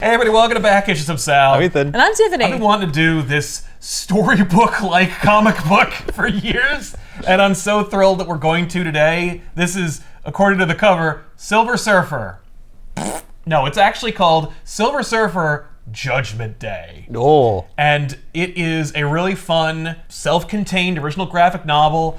Hey everybody, welcome to Back Issues of Sal. I'm Ethan. And I'm Tiffany. I've been wanting to do this storybook-like comic book for years, and I'm so thrilled that we're going to today. This is, according to the cover, Silver Surfer. No, it's actually called Silver Surfer Judgment Day. Oh. And it is a really fun, self-contained original graphic novel.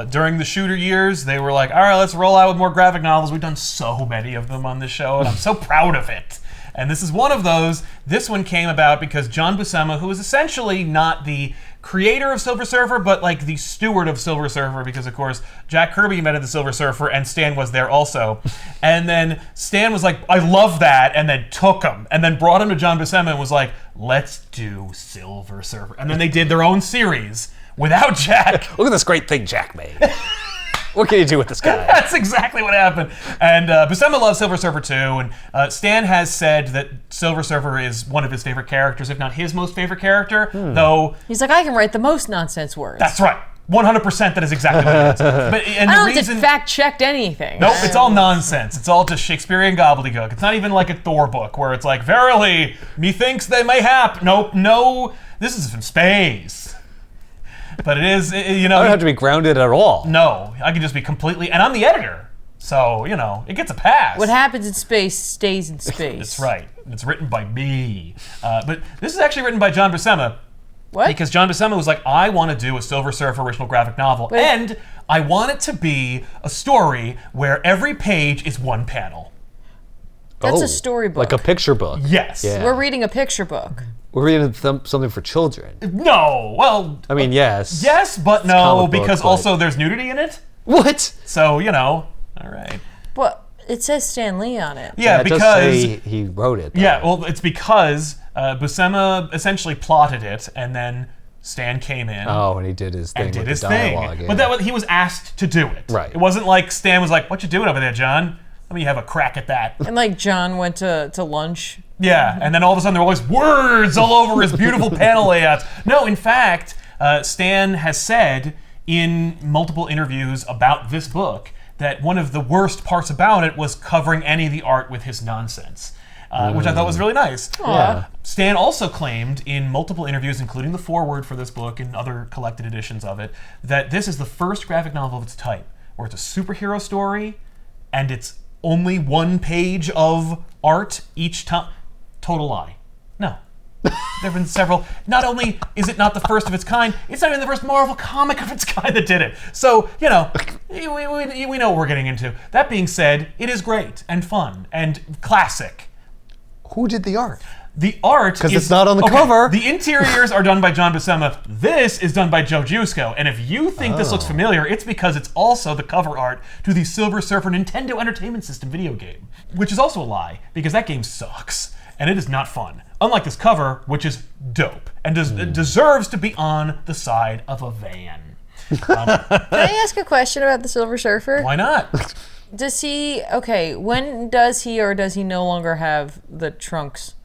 During the shooter years, they were like, all right, let's roll out with more graphic novels. We've done so many of them on this show, and I'm so proud of it. And this is one of those. This one came about because John Buscema, who is essentially not the creator of Silver Surfer, but like the steward of Silver Surfer, because of course Jack Kirby invented the Silver Surfer and Stan was there also. And then Stan was like, I love that, and then took him, and then brought him to John Buscema and was like, let's do Silver Surfer. And then they did their own series without Jack. Look at this great thing Jack made. What can you do with this guy? That's exactly what happened. And Buscema loves Silver Surfer too, and Stan has said that Silver Surfer is one of his favorite characters, if not his most favorite character, though... He's like, I can write the most nonsense words. That's right. 100% that is exactly what it is. But, and I the don't reason, have fact-checked anything. Nope, it's all nonsense. It's all just Shakespearean gobbledygook. It's not even like a Thor book where it's like, verily, methinks they may hap. Nope, no, this is from space. But it is, you know... I don't have to be grounded at all. No, I can just be completely... And I'm the editor, so, you know, it gets a pass. What happens in space stays in space. That's right. It's written by me. But this is actually written by John Buscema. What? Because John Buscema was like, I want to do a Silver Surfer original graphic novel. Wait. And I want it to be a story where every page is one panel. That's a storybook. Like a picture book. Yes. Yeah. We're reading a picture book. We're reading something for children. No, well... I mean, yes. Yes, but no, comic book, because but- also there's nudity in it. What? So, you know, all right. But it says Stan Lee on it. Yeah, it because... does say he wrote it. Though. Yeah, well, it's because Buscema essentially plotted it, and then Stan came in. Oh, and he did his thing And did with his the thing. dialogue. But that was, he was asked to do it. Right. It wasn't like Stan was like, what you doing over there, John? Let me have a crack at that. And like John went to lunch. Yeah, and then all of a sudden there were all these words all over his beautiful panel layouts. No, in fact, Stan has said in multiple interviews about this book that one of the worst parts about it was covering any of the art with his nonsense. Which I thought was really nice. Yeah. Stan also claimed in multiple interviews, including the foreword for this book and other collected editions of it, that this is the first graphic novel of its type, where it's a superhero story, and it's only one page of art each time. Total lie. No. There have been several. Not only is it not the first of its kind, it's not even the first Marvel comic of its kind that did it. So, you know, we know what we're getting into. That being said, it is great and fun and classic. Who did the art? The art is... Because it's not on the cover. The interiors are done by John Buscema. This is done by Joe Jusko. And if you think this looks familiar, it's because it's also the cover art to the Silver Surfer Nintendo Entertainment System video game. Which is also a lie, because that game sucks. And it is not fun. Unlike this cover, which is dope. And deserves to be on the side of a van. Can I ask a question about the Silver Surfer? Why not? Does he, okay, when does he or does he no longer have the trunks?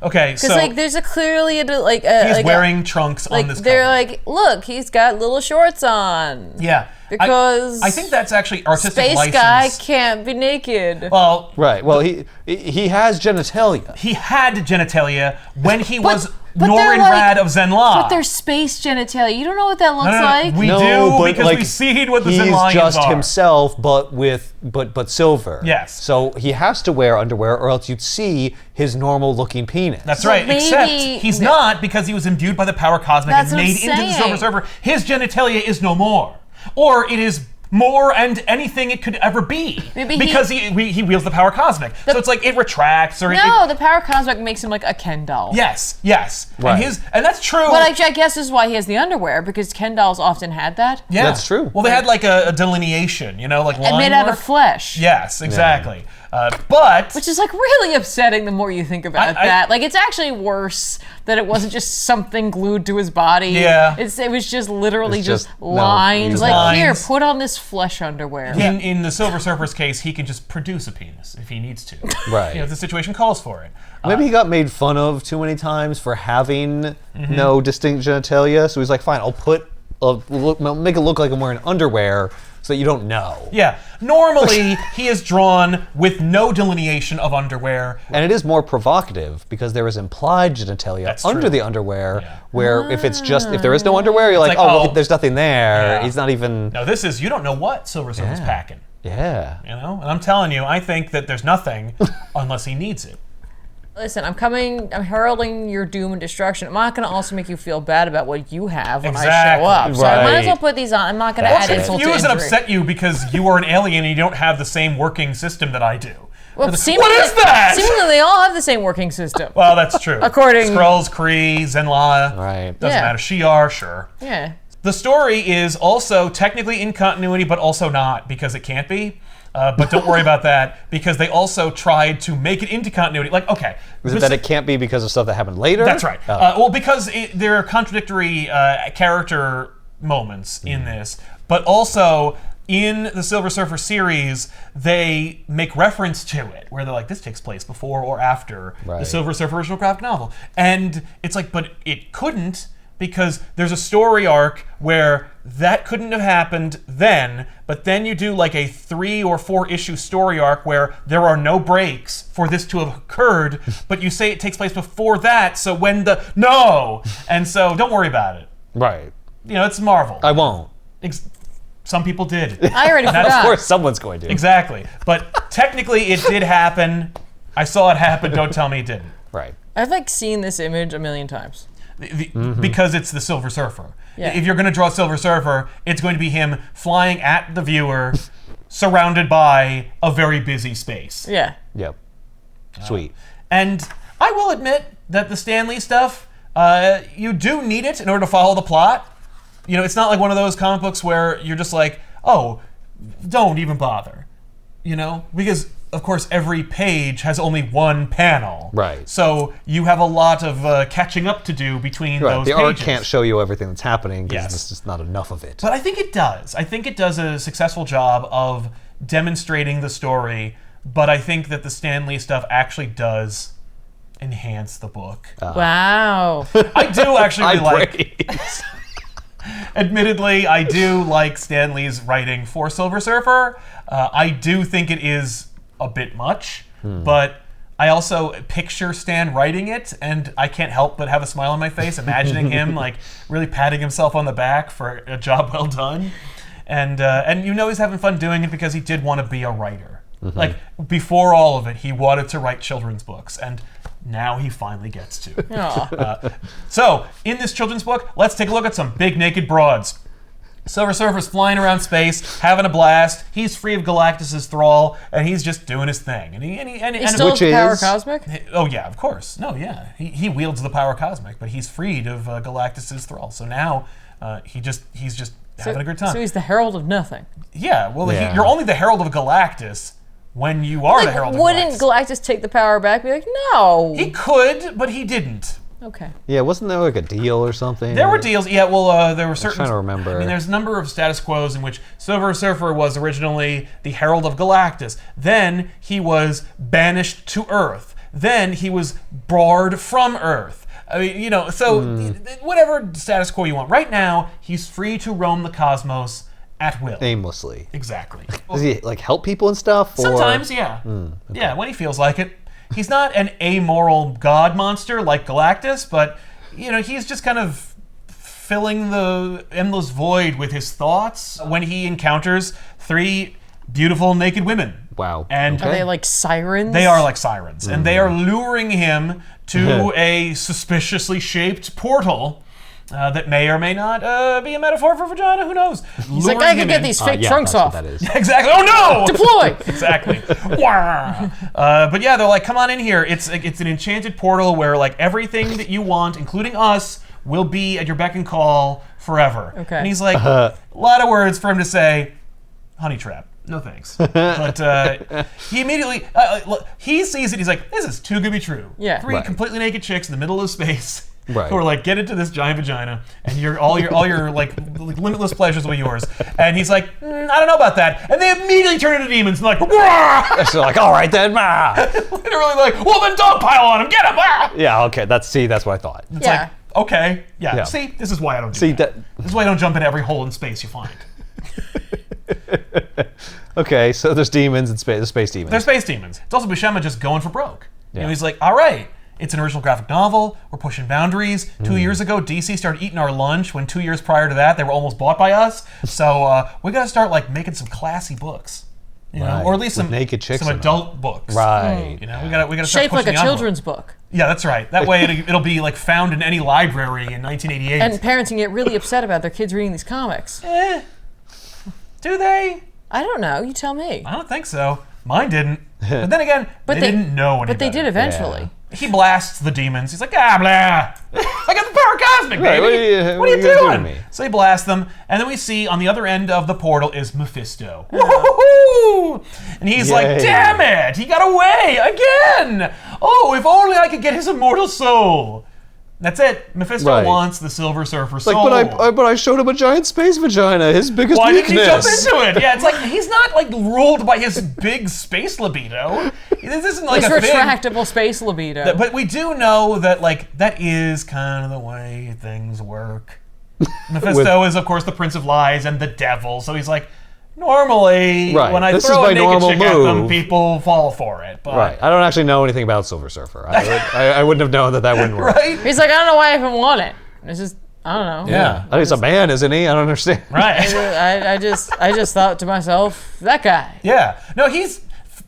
Okay, so... Because like there's a clearly he's like wearing trunks on this cover. They're like, look, he's got little shorts on. Yeah. Because I think that's actually artistic Space license. guy can't be naked. Well, Right. Well, he has genitalia. he had genitalia when he was but they're Norrin like- Rad of Zenla. But there's space genitalia. You don't know what that looks No, like? we No, do but, because like, we see what the he's Zenlians just are. himself, but silver. Yes. So he has to wear underwear, or else you'd see his normal-looking penis. That's So right, maybe- except he's not, because he was imbued by the power cosmic That's and what I'm made into the saying. Silver Surfer. His genitalia is no more. Or it is more and anything it could ever be. Maybe because he wields the power cosmic. So it's like it retracts or No, the power cosmic makes him like a Ken doll. Yes. Right. And that's true. But I guess this is why he has the underwear, because Ken dolls often had that. Yeah. That's true. Well, they had like a delineation, you know, like line And made out work. of flesh. Yes, exactly. But Which is like really upsetting the more you think about that. Like it's actually worse that it wasn't just something glued to his body. Yeah. It was just literally It's just just- no, lines. just Like lines. here, put on this flesh underwear. in the Silver Surfer's case, he can just produce a penis if he needs to. Right. You know, if the situation calls for it. Maybe he got made fun of too many times for having no distinct genitalia, so he's like, fine, I'll make it look like I'm wearing underwear, so you don't know. Yeah. Normally, he is drawn with no delineation of underwear. And it is more provocative because there is implied genitalia That's under true. the underwear, where if there is no underwear, you're like, like, well, oh, there's nothing there. yeah. He's not even. No, this is, you don't know what Silver Surfer's packing. Yeah. You know? And I'm telling you, I think that there's nothing unless he needs it. Listen, I'm heralding your doom and destruction. I'm not going to also make you feel bad about what you have when I Exactly. show up. So I might as well Right. put these on. I'm not going to That's add it. insult to Confuse injury. and upset you because you are an alien and you don't have the same working system that I do. Well, what seemingly, is that? Seemingly they all have the same working system. Well, that's true. According- Skrulls, Kree, Zenla. Right. Doesn't Yeah. matter. Shi'ar, sure. Yeah. The story is also technically in continuity, but also not because it can't be. But don't worry about that because they also tried to make it into continuity. Like, okay. Is it that it can't be because of stuff that happened later? That's right. Oh. Well, because there are contradictory character moments in this, but also in the Silver Surfer series, they make reference to it, where they're like, this takes place before or after the Right. Silver Surfer original graphic novel. And it's like, but it couldn't, because there's a story arc where that couldn't have happened then, but then you do like a 3 or 4 issue story arc where there are no breaks for this to have occurred, but you say it takes place before that, so when no! And so don't worry about it. Right. You know, it's Marvel. I won't. Some people did. I already Of forgot. course, someone's going to. Exactly. But technically it did happen. I saw it happen, don't tell me it didn't. Right. I've like seen this image a million times. Because it's the Silver Surfer. Yeah. If you're going to draw Silver Surfer, it's going to be him flying at the viewer, surrounded by a very busy space. Yeah. Yep. Sweet. And I will admit that the Stan Lee stuff, you do need it in order to follow the plot. You know, it's not like one of those comic books where you're just like, oh, don't even bother. You know? Because, of course, every page has only one panel. Right. So you have a lot of catching up to do between Right. those The pages. art can't show you everything that's happening because Yes. there's just not enough of it. But I think it does. I think it does a successful job of demonstrating the story, but I think that the Stan Lee stuff actually does enhance the book. Wow. I do actually really like... praise. Admittedly, I do like Stan Lee's writing for Silver Surfer. I do think it is a bit much, but I also picture Stan writing it, and I can't help but have a smile on my face, imagining him like really patting himself on the back for a job well done. And you know he's having fun doing it because he did want to be a writer. Like before all of it, he wanted to write children's books, and now he finally gets to. Aw. So, in this children's book, let's take a look at some big naked broads. Silver Surfer's flying around space, having a blast. He's free of Galactus' thrall, and he's just doing his thing. He still Which has the power is- cosmic? Oh yeah, of course. No, yeah, he wields the power cosmic, but he's freed of Galactus' thrall. So now he's just having a good time. So he's the herald of nothing. Yeah, well, Yeah. you're only the herald of Galactus when you are the herald of Wouldn't Galactus. Galactus take the power back? Be like, no. He could, but he didn't. Okay. Yeah, wasn't there like a deal or something? There were deals, yeah. Well, there were certain. trying to remember. I mean, there's a number of status quos in which Silver Surfer was originally the Herald of Galactus. Then he was banished to Earth. Then he was barred from Earth. I mean, you know, so whatever status quo you want. Right now, he's free to roam the cosmos at will. Aimlessly. Exactly. Does he like help people and stuff? Or? Sometimes, yeah. Yeah, when he feels like it. He's not an amoral god monster like Galactus, but, you know, he's just kind of filling the endless void with his thoughts when he encounters 3 beautiful naked women. Wow. And Are they like sirens? they are like sirens, and they are luring him to a suspiciously shaped portal that may or may not be a metaphor for vagina. Who knows? He's like, I could get these fake yeah, trunks that's off. what that is. Exactly. Oh no! Deploy! Exactly. Wah! But yeah, they're like, come on in here. It's an enchanted portal where like everything that you want, including us, will be at your beck and call forever. Okay. And he's like, a lot of words for him to say, honey trap. No thanks. But he immediately, he sees it. He's like, this is too good to be true. Yeah. 3 Right. completely naked chicks in the middle of space. Right. Who are like, get into this giant vagina, and all your like limitless pleasures will be yours. And he's like, I don't know about that. And they immediately turn into demons and like, wah! So like, all right then. Literally like, well then dogpile on him, get him! Ah! Yeah. Okay. That's what I thought. It's Yeah. like, okay, yeah. Yeah. See, this is why I don't do See that. that. This is why I don't jump into every hole in space you find. Okay, so there's demons and the space demons. They're space demons. It's also Buscema just going for broke. You know, Yeah. he's like, all right, it's an original graphic novel. We're pushing boundaries. 2 years ago, DC started eating our lunch. When 2 years prior to that, they were almost bought by us. So we got to start like making some classy books, you know, Right. or at least With some naked chicks some in 'em. adult books. Right. You know, we got to start Shaped like pushing a the envelope. children's book. Yeah, that's right. That way it'll be like found in any library in 1988. And parents can get really upset about their kids reading these comics. Do they? I don't know. You tell me. I don't think so. Mine didn't. But then again, they didn't know any But they better. did eventually. He blasts the demons. He's like, blah. I got the power cosmic, Right, baby. what are you doing? gonna do to me? So he blasts them, and then we see on the other end of the portal is Mephisto. Woo-hoo-hoo! And he's like, Yay. damn it, he got away again. Oh, if only I could get his immortal soul. That's it. Mephisto Right. wants the Silver Surfer Like, soul. but I showed him a giant space vagina, his biggest Why didn't weakness. he jump into it? Yeah, it's like he's not like ruled by his big space libido. This isn't like His a thing. retractable space libido. But we do know that like that is kind of the way things work. Mephisto is of course the Prince of Lies and the devil, so he's like normally Right. when I This throw is a my naked normal chick at them, move. people fall for it. But, Right. I don't actually know anything about Silver Surfer. I wouldn't have known that wouldn't work. Right? He's like, I don't know why I even want it. It's just, I don't know. Yeah. I think he's a man, isn't he? I don't understand. Right. I just thought to myself, that guy. Yeah. No,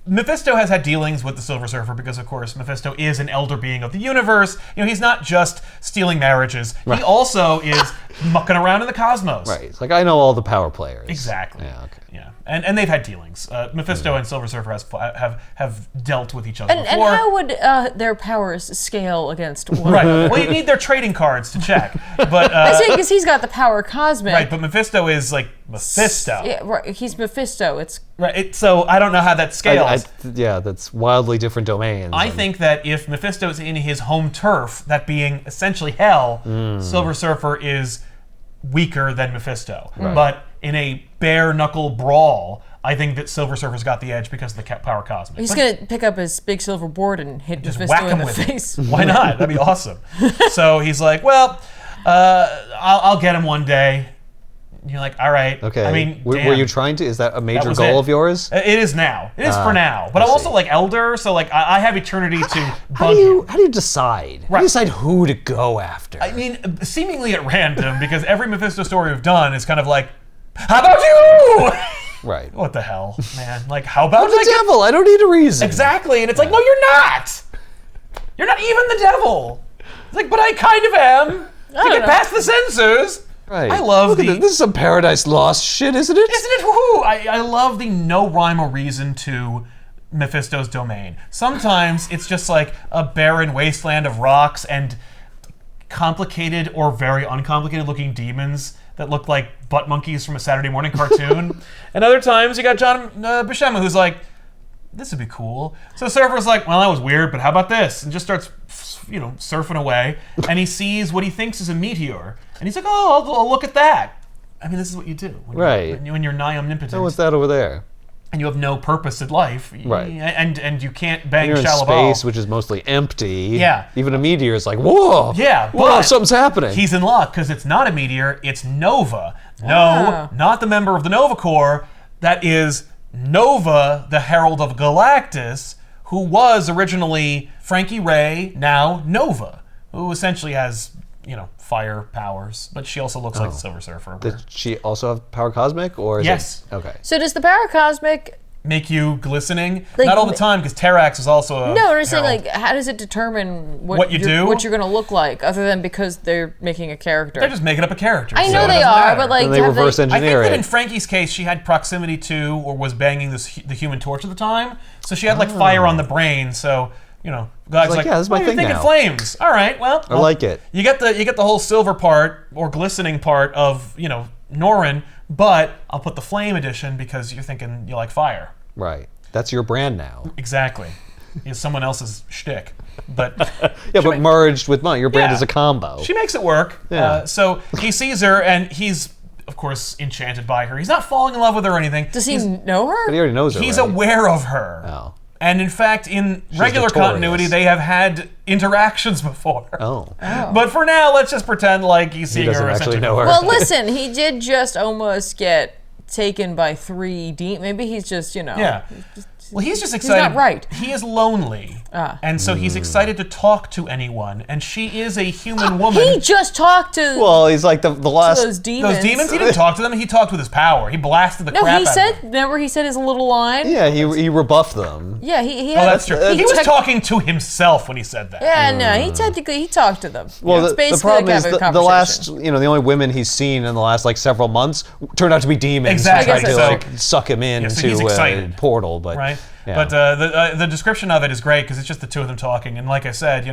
Mephisto has had dealings with the Silver Surfer because, of course, Mephisto is an elder being of the universe. You know, he's not just stealing marriages. He also is mucking around in the cosmos. Right. It's like, I know all the power players. Exactly. Yeah, okay. Yeah. And they've had dealings. Mephisto and Silver Surfer have dealt with each other And before. how would their powers scale against one Right. another? Well, you need their trading cards to check. But I say because he's got the power cosmic. right. But Mephisto is like Mephisto. Yeah, right. He's Mephisto. It's Right. So I don't know how that scales. Yeah, that's wildly different domains. I think that if Mephisto's in his home turf, that being essentially hell, Silver Surfer is weaker than Mephisto. But in a bare knuckle brawl, I think that Silver Surfer's got the edge because of the power cosmic. he's But gonna pick up his big silver board and hit just Mephisto whack in him the with face. it. Why not? That'd be awesome. So he's like, well, I'll get him one day. And you're like, all right. Okay. I mean, were damn. you trying to? Is that a major was goal it. of yours? It is now. It is for now. But I'm I also see. like elder, so like I have eternity to How bug do you him. how do you decide? How do you decide who to go after? I mean, seemingly at random, because every Mephisto story we've done is kind of like, how about you? right. What the hell, man? Like, how about I'm the like devil. I don't need a reason. exactly? And it's like, no, you're not. You're not even the devil. It's like, but I kind of am. To don't get know. past the censors. Right. I love Look at the. this. This is some Paradise Lost shit, isn't it? Isn't it? Woohoo! I love the no rhyme or reason to Mephisto's domain. Sometimes it's just like a barren wasteland of rocks and complicated or very uncomplicated looking demons that look like butt monkeys from a Saturday morning cartoon. And other times you got John Buscema who's like, this would be cool. So Surfer's like, well, that was weird, but how about this? And just starts, surfing away. And he sees what he thinks is a meteor. And he's like, oh, I'll look at that. I mean, this is what you do. Right. When you're nigh omnipotent. Oh, what's that over there? And you have no purpose in life. Right. And you can't bang You're in Shalabal. space, which is mostly empty. Yeah. Even a meteor is like, whoa. Yeah, Whoa, but something's happening. He's in luck because it's not a meteor, it's Nova. No, Wow. not the member of the Nova Corps. That is Nova, the Herald of Galactus, who was originally Frankie Ray, now Nova, who essentially has, fire powers, but she also looks like the Silver Surfer. Does she also have power cosmic, or is Yes. it? Okay. So does the power cosmic? Make you glistening? Like, Not all the time, because Terrax is also a No, I'm saying herald. like, how does it determine What you do? what you're gonna look like, other than because they're making a character? They're just making up a character. I so know it they doesn't are, matter. but like, And they have reverse I think engineer that it. in Frankie's case, she had proximity to, or was banging the Human Torch at the time, so she had like fire on the brain. So guys like, like, yeah, this is my "Oh, you're thing thinking now." flames. All right, well, I like it. You get the whole silver part or glistening part of Norrin, but I'll put the flame edition because you're thinking you like fire. Right. That's your brand now. Exactly. It's someone else's shtick, but Yeah, but merged with mine. Your brand Yeah. is a combo. she makes it work. Yeah. So he sees her and he's, of course, enchanted by her. He's not falling in love with her or anything. Does he know her? But he already knows her, He's right? aware of her. Oh. And in fact, in regular notorious. continuity, they have had interactions before. Oh. But for now, let's just pretend like he's seeing doesn't her actually essentially know her. Well, listen, he did just almost get taken by 3 demons. Maybe he's just, Yeah. Well, he's just excited. He's not right. He is lonely. And so he's excited to talk to anyone. And she is a human woman. He just talked to Well, he's like the last. those demons. Those demons, he didn't talk to them. He talked with his power. He blasted the crap out of them. Remember he said his little line? Yeah, he rebuffed them. Yeah, he Oh, that's true. He was talking to himself when he said that. Yeah, no, he talked to them. Well, It's the basically problem like is having a the last, conversation. the only women he's seen in the last like several months turned out to be demons. Exactly. Who tried to So- like suck him in so he's to a excited. portal, but Right? yeah. But the description of it is great because it's just the two of them talking. And like I said,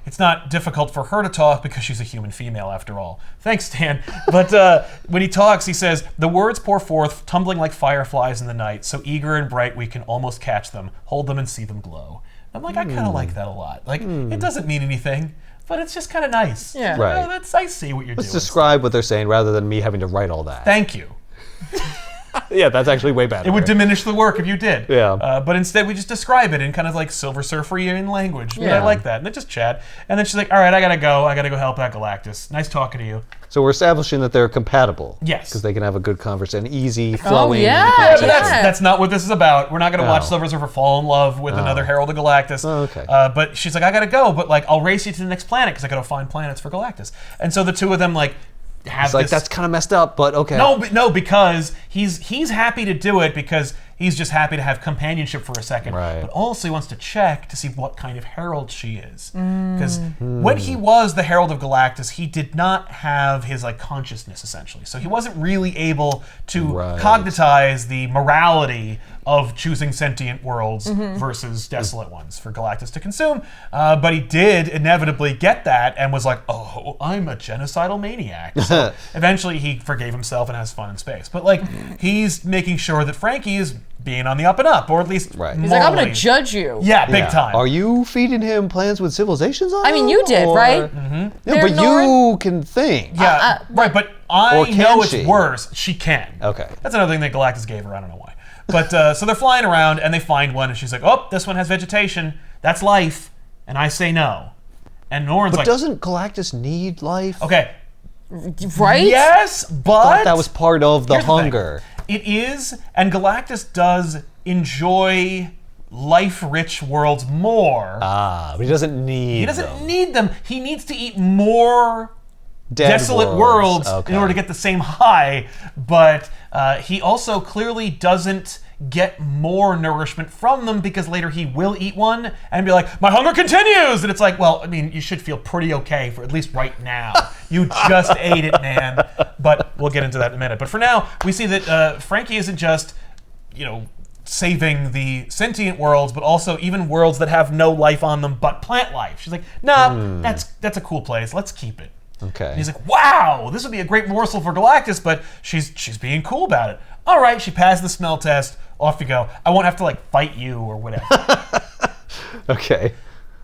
it's not difficult for her to talk because she's a human female after all. Thanks, Stan. But when he talks, he says, "The words pour forth, tumbling like fireflies in the night, so eager and bright we can almost catch them, hold them and see them glow." I'm like, I kind of like that a lot. Like, it doesn't mean anything, but it's just kind of nice. Yeah. Right. I see what you're Let's doing. describe what they're saying rather than me having to write all that. Thank you. Yeah, that's actually way better. It would diminish the work if you did. Yeah. But instead, we just describe it in kind of like Silver Surferian language. But I Yeah. like that. And they just chat. And then she's like, all right, I gotta go. I gotta go help out Galactus. Nice talking to you. So we're establishing that they're compatible. Yes. Because they can have a good conversation, easy flowing. yeah. But Yeah. that's not what this is about. We're not gonna watch Oh. Silver Surfer fall in love with another Herald of Galactus. Oh, okay. But she's like, I gotta go. But like, I'll race you to the next planet because I gotta find planets for Galactus. And so the two of them like have It's like this. that's kind of messed up, but okay. No, because he's happy to do it because he's just happy to have companionship for a second. Right. But also he wants to check to see what kind of herald she is. Because when he was the Herald of Galactus, he did not have his like consciousness essentially. So he wasn't really able to Right. cognitize the morality of choosing sentient worlds versus desolate ones for Galactus to consume. But he did inevitably get that and was like, oh, I'm a genocidal maniac. So eventually he forgave himself and has fun in space. But like, he's making sure that Frankie is being on the up and up, or at least Right. He's like, I'm morally. gonna judge you. Yeah, big Yeah. time. Are you feeding him plans with civilizations on I mean, them, you did, or- right? Yeah, They're but you can think. Yeah, right, but I Or can know it's she? worse. She can. Okay. That's another thing that Galactus gave her. I don't know why. But so they're flying around and they find one and she's like, oh, this one has vegetation. That's life. And I say no. And Norrin's But like, doesn't Galactus need life? okay, Right? yes, I but thought that was part of the here's the thing. hunger. It is, and Galactus does enjoy life-rich worlds more. Ah, but he doesn't need He doesn't them. need them. He needs to eat more Dead desolate worlds Okay. in order to get the same high, but he also clearly doesn't get more nourishment from them because later he will eat one and be like, my hunger continues! And it's like, well, I mean, you should feel pretty okay for at least right now. You just ate it, man. But we'll get into that in a minute. But for now, we see that Frankie isn't just, saving the sentient worlds, but also even worlds that have no life on them but plant life. She's like, nah, that's a cool place. Let's keep it. Okay. And he's like, wow, this would be a great morsel for Galactus, but she's being cool about it. All right, she passed the smell test. Off you go. I won't have to like fight you or whatever. Okay.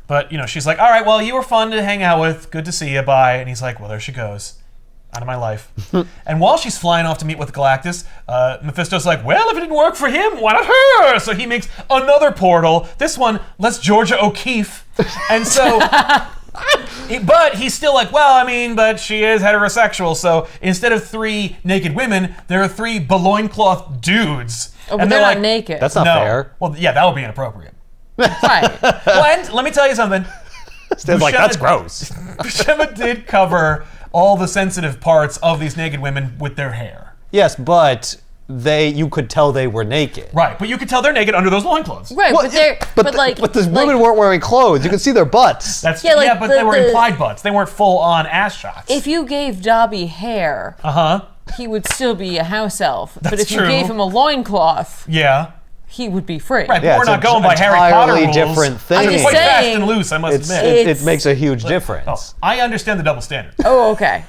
But she's like, all right, well, you were fun to hang out with. Good to see you. Bye. And he's like, well, there she goes. Out of my life. And while she's flying off to meet with Galactus, Mephisto's like, well, if it didn't work for him, why not her? So he makes another portal. This one lets Georgia O'Keeffe. And so... But he's still like, well, I mean, but she is heterosexual, so instead of 3 naked women, there are 3 loincloth dudes. Oh, but and they're not like, naked. That's not fair. Well, yeah, that would be inappropriate. right. Well, and let me tell you something. Stan's like, Buscema- that's gross. Buscema did cover all the sensitive parts of these naked women with their hair. Yes, but you could tell they were naked. Right, but you could tell they're naked under those loincloths. Right, Well, but they're but the women weren't wearing clothes. You could see their butts. That's Yeah, like but the- they were the- implied butts. They weren't full-on ass shots. if you gave Dobby hair, he would still be a house elf. But if true. you gave him a loincloth, Yeah. he would be free. Right, Yeah, but we're it's not an going by Harry Potter entirely rules. different thing. I'm It's just quite fast saying- and loose, I must It's, admit. it It's- makes a huge Oh, difference. I understand the double standard. Oh, okay.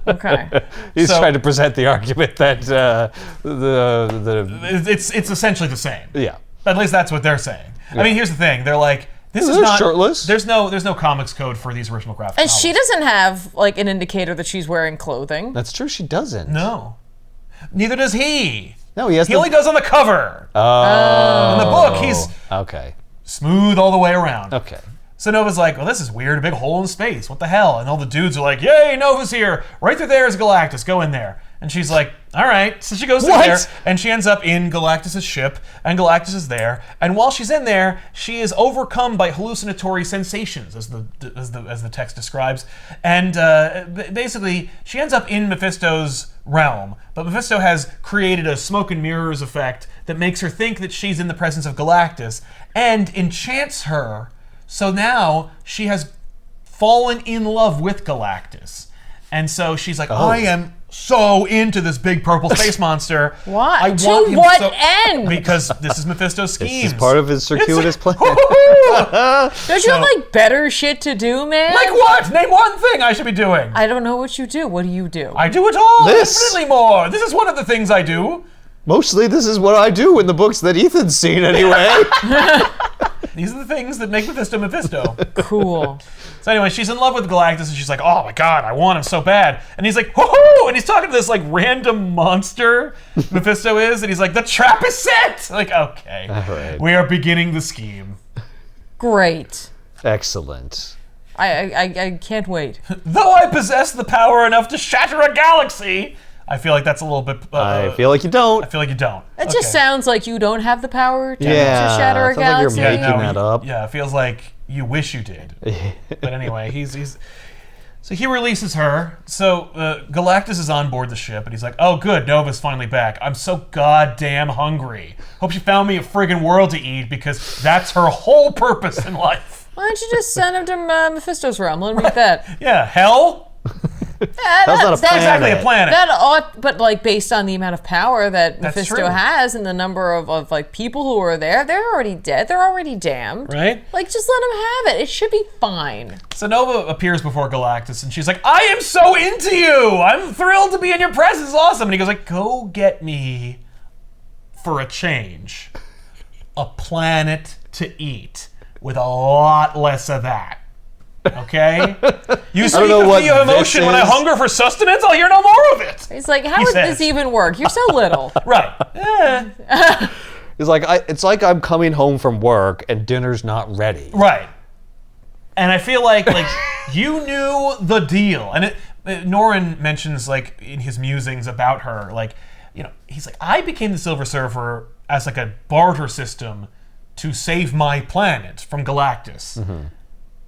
Okay. He's So- trying to present the argument that the It's essentially the same. yeah. At least that's what they're saying. I mean, here's the thing. They're like, this is They're not shirtless. There's no comics code for these original graphic And novels. she doesn't have like an indicator that she's wearing clothing. That's true. She doesn't. No. Neither does he. No, he has. He only does on the cover. Oh. In the book, he's Okay. smooth all the way around. Okay. So Nova's like, well, this is weird, a big hole in space. What the hell? And all the dudes are like, yay, Nova's here. Right through there is Galactus. Go in there. And she's like, all right. So she goes in there, and she ends up in Galactus' ship, and Galactus is there. And while she's in there, she is overcome by hallucinatory sensations, as the text describes. And basically, she ends up in Mephisto's realm. But Mephisto has created a smoke and mirrors effect that makes her think that she's in the presence of Galactus, and enchants her. So now she has fallen in love with Galactus. And so she's like, I am so into this big purple space monster. Why? I To want him what end? Because this is Mephisto's scheme. This is part of his circuitous plan. Don't you have like better shit to do, man? Like what? Name one thing I should be doing. I don't know what you do. What do you do? I do it all. This. Infinitely more. This is one of the things I do. Mostly this is what I do in the books that Ethan's seen anyway. These are the things that make Mephisto Mephisto. Cool. So anyway, she's in love with Galactus, and she's like, oh my god, I want him so bad. And he's like, woohoo! And he's talking to this like random monster, Mephisto is, and he's like, the trap is set! Like, okay. All right. We are beginning the scheme. Great. Excellent. I can't wait. Though I possess the power enough to shatter a galaxy, I feel like that's a little bit... I feel like you don't. I feel like you don't. It just sounds like you don't have the power to shatter a sounds like you're galaxy. making that up. Yeah, it feels like you wish you did. But anyway, he's so he releases her. So Galactus is on board the ship, and he's like, "Oh, good, Nova's finally back. I'm so goddamn hungry. Hope she found me a friggin' world to eat because that's her whole purpose in life." Why don't you just send him to Mephisto's realm? Let him eat that. Yeah, hell. That's not a planet. Exactly a planet. That ought, but like based on the amount of power that That's Mephisto true. has and the number of like people who are there, they're already dead. They're already damned. Right? Like just let him have it. It should be fine. So Nova appears before Galactus, and she's like, "I am so into you. I'm thrilled to be in your presence. Awesome." And he goes like, "Go get me, for a change, a planet to eat with a lot less of that." Okay? You speak know of what me of emotion this when I is. hunger for sustenance, I'll hear no more of it. He's like, how He would says. this even work? You're so little. Right. It's like it's like I'm coming home from work and dinner's not ready. Right. And I feel like you knew the deal. And Norrin mentions like in his musings about her, like, you know, he's like, I became the Silver Surfer as like a barter system to save my planet from Galactus. Mm-hmm.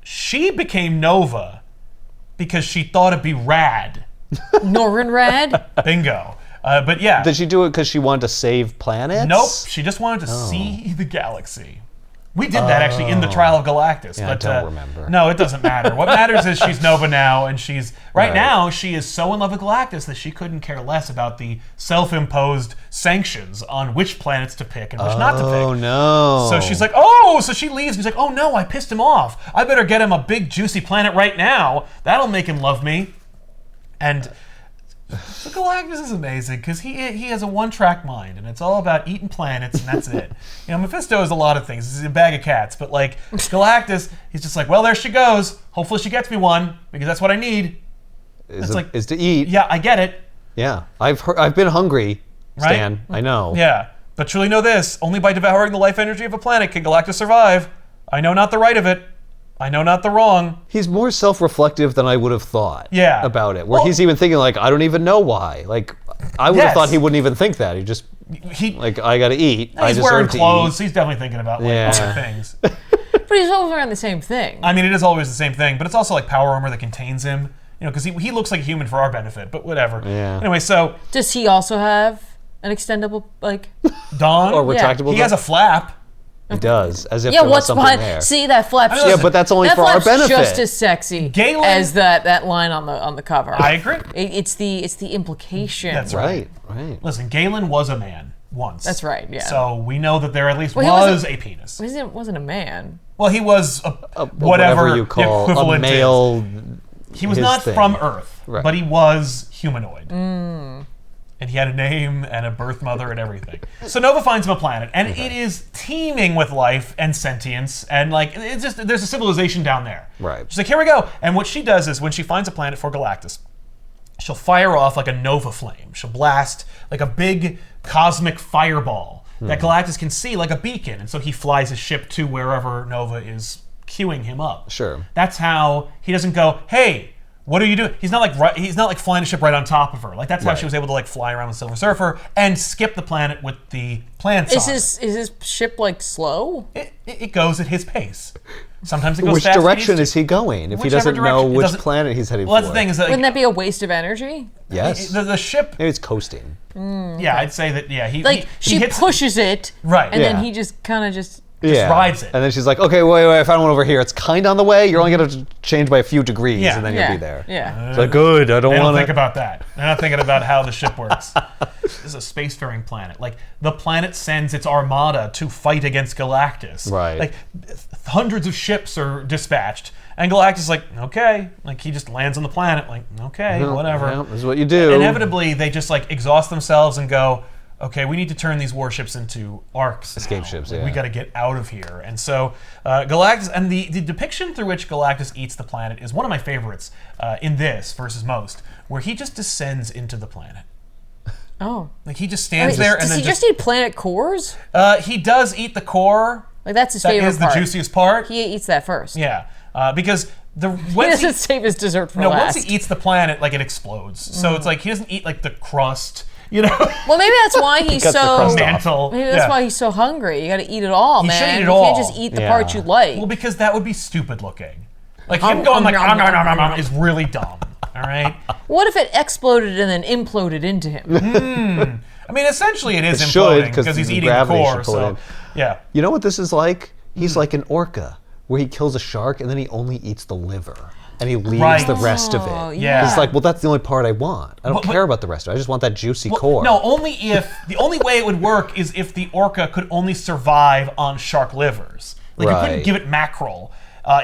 She became Nova because she thought it'd be rad. Norrin Rad? Bingo. But yeah. Did she do it because she wanted to save planets? Nope. She just wanted to see the galaxy. We did that actually in the Trial of Galactus. Yeah, but, I don't remember. No, it doesn't matter. What matters is she's Nova now, and she's right now she is so in love with Galactus that she couldn't care less about the self-imposed sanctions on which planets to pick and which not to pick. Oh no. So she's like, so she leaves. And she's like, oh no, I pissed him off. I better get him a big juicy planet right now. That'll make him love me. And so Galactus is amazing because he has a one-track mind, and it's all about eating planets, and that's it. You know, Mephisto is a lot of things. He's a bag of cats, but like Galactus, he's just like, well, there she goes. Hopefully she gets me one because that's what I need. is to eat. Yeah, I get it. Yeah, I've been hungry, Stan. Right? I know. Yeah, but truly know this: only by devouring the life energy of a planet can Galactus survive. I know not the right of it. I know not the wrong. He's more self-reflective than I would have thought. Yeah. About it. Where he's even thinking like, I don't even know why. Like, I would have thought he wouldn't even think that. He like, I gotta eat. I He's deserve wearing to clothes. eat. He's definitely thinking about like other things. But he's always around the same thing. I mean, it is always the same thing, but it's also like power armor that contains him. You know, because he looks like a human for our benefit, but whatever. Yeah. Anyway, so Does he also have an extendable, like... Dawn, Or retractable. he has a flap. He does, as if Yeah, there was what's something behind... there. See, that flap's mean, Yeah, but that's only that for our flap's benefit. just as sexy Galen- as that line on the cover. I agree. It's the implication. That's Right. Right. Listen, Galen was a man once. That's right, yeah. So we know that there at least he was wasn't- a penis. He wasn't a man. Well, he was whatever you call the a equivalent male. is. He was his not thing. from Earth, Right. but he was humanoid. And he had a name and a birth mother and everything. So Nova finds him a planet, and it is teeming with life and sentience, and like it's just there's a civilization down there. Right. She's like, here we go. And what she does is when she finds a planet for Galactus, she'll fire off like a nova flame. She'll blast like a big cosmic fireball that Galactus can see like a beacon, and so he flies his ship to wherever Nova is queuing him up. Sure. That's how he doesn't go, hey, what are you doing? He's not like flying a ship right on top of her. Like that's how she was able to like fly around with Silver Surfer and skip the planet with the plants. Is his ship like slow? It goes at his pace. Sometimes it goes Which fast. direction is he going if he doesn't know which planet he's heading for? Well, that's the thing is that wouldn't that be a waste of energy? Yes. The ship. Maybe it's coasting. Yeah, I'd say that. Yeah, She pushes it, right, and then he just kind of just rides it. And then she's like, okay, wait, I found one over here. It's kind of on the way. You're only going to change by a few degrees, and then you'll be there. Yeah. It's like, good. I don't want to... They don't think about that. They're not thinking about how the ship works. This is a spacefaring planet. Like, the planet sends its armada to fight against Galactus. Right. Like, hundreds of ships are dispatched. And Galactus is like, okay. Like, he just lands on the planet. Like, okay, whatever. Yeah, this is what you do. Inevitably, they just, like, exhaust themselves and go... okay, we need to turn these warships into arcs. Escape ships, we got to get out of here. And so Galactus, and the depiction through which Galactus eats the planet is one of my favorites in this versus most, where he just descends into the planet. Oh. Like he just stands there and does then he just eat planet cores? He does eat the core. Like that's his favorite part. That is the juiciest part. He eats that first. Yeah, because he doesn't save his dessert for last. Once he eats the planet, like it explodes. So it's like he doesn't eat like the crust. You know? Well, maybe that's why he's so mantle. Maybe that's why he's so hungry. You got to eat it all, man. Should eat it you all. can't just eat the part you like. Well, because that would be stupid looking. Like him going like is really dumb. All right. What if it exploded and then imploded into him? I mean, essentially it is imploding because he's eating the core. So yeah. You know what this is like? He's like an orca where he kills a shark and then he only eats the liver. And he leaves the rest of it. Yeah. It's like, well, that's the only part I want. I don't care about the rest of it. I just want that juicy core. No, the only way it would work is if the orca could only survive on shark livers. Like you couldn't give it mackerel.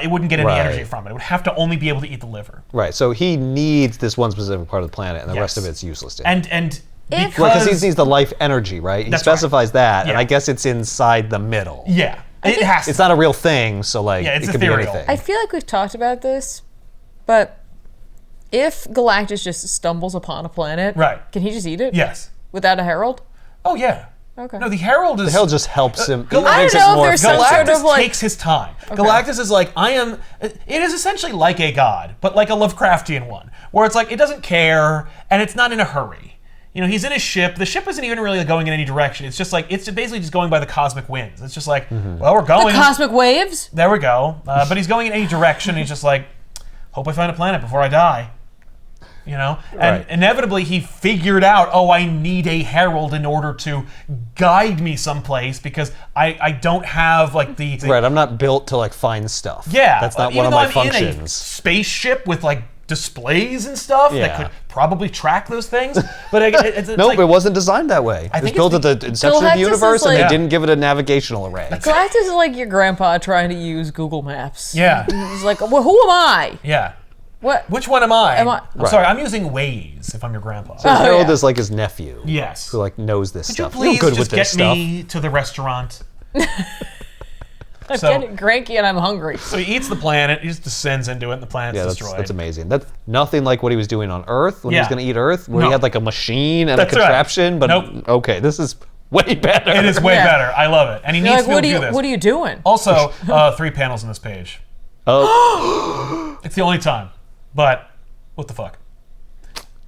It wouldn't get any energy from it. It would have to only be able to eat the liver. Right. So he needs this one specific part of the planet, and the rest of it's useless to him. And because he needs the life energy, right? He specifies that, and I guess it's inside the middle. Yeah. It has to. It's not a real thing, so like it's it could be anything. I feel like we've talked about this, but if Galactus just stumbles upon a planet, can he just eat it? Yes. Without a herald? Oh yeah. Okay. No, the herald just helps him. I don't know if there's some sort of like... takes his time. Okay. Galactus is like, it is essentially like a god, but like a Lovecraftian one, where it's like, it doesn't care, and it's not in a hurry. You know, he's in his ship. The ship isn't even really going in any direction. It's just like, it's basically just going by the cosmic winds. It's just like, well, we're going. The cosmic waves? There we go. But he's going in any direction. He's just like, hope I find a planet before I die. You know? And inevitably he figured out, I need a herald in order to guide me someplace because I don't have like the... Right, I'm not built to like find stuff. Yeah. That's not one of my functions. Even though I'm in a spaceship with like displays and stuff that could probably track those things. But it's nope, it wasn't designed that way. It was built at the inception of the universe and they didn't give it a navigational array. Galactus is like your grandpa trying to use Google Maps. Yeah. He's like, well, who am I? Yeah. What? Which one am I? I'm sorry, I'm using Waze if I'm your grandpa. So Harold is like his nephew. Yes. Who like knows this stuff. Could you please just get me to the restaurant? I'm getting cranky and I'm hungry. So he eats the planet, he just descends into it, and the planet's destroyed. That's amazing. That's nothing like what he was doing on Earth when he was going to eat Earth, where he had like a machine and a contraption. But okay, this is way better. It is way better. I love it. And he needs to do this. What are you doing? Also, 3 panels on this page. Oh. It's the only time. But what the fuck?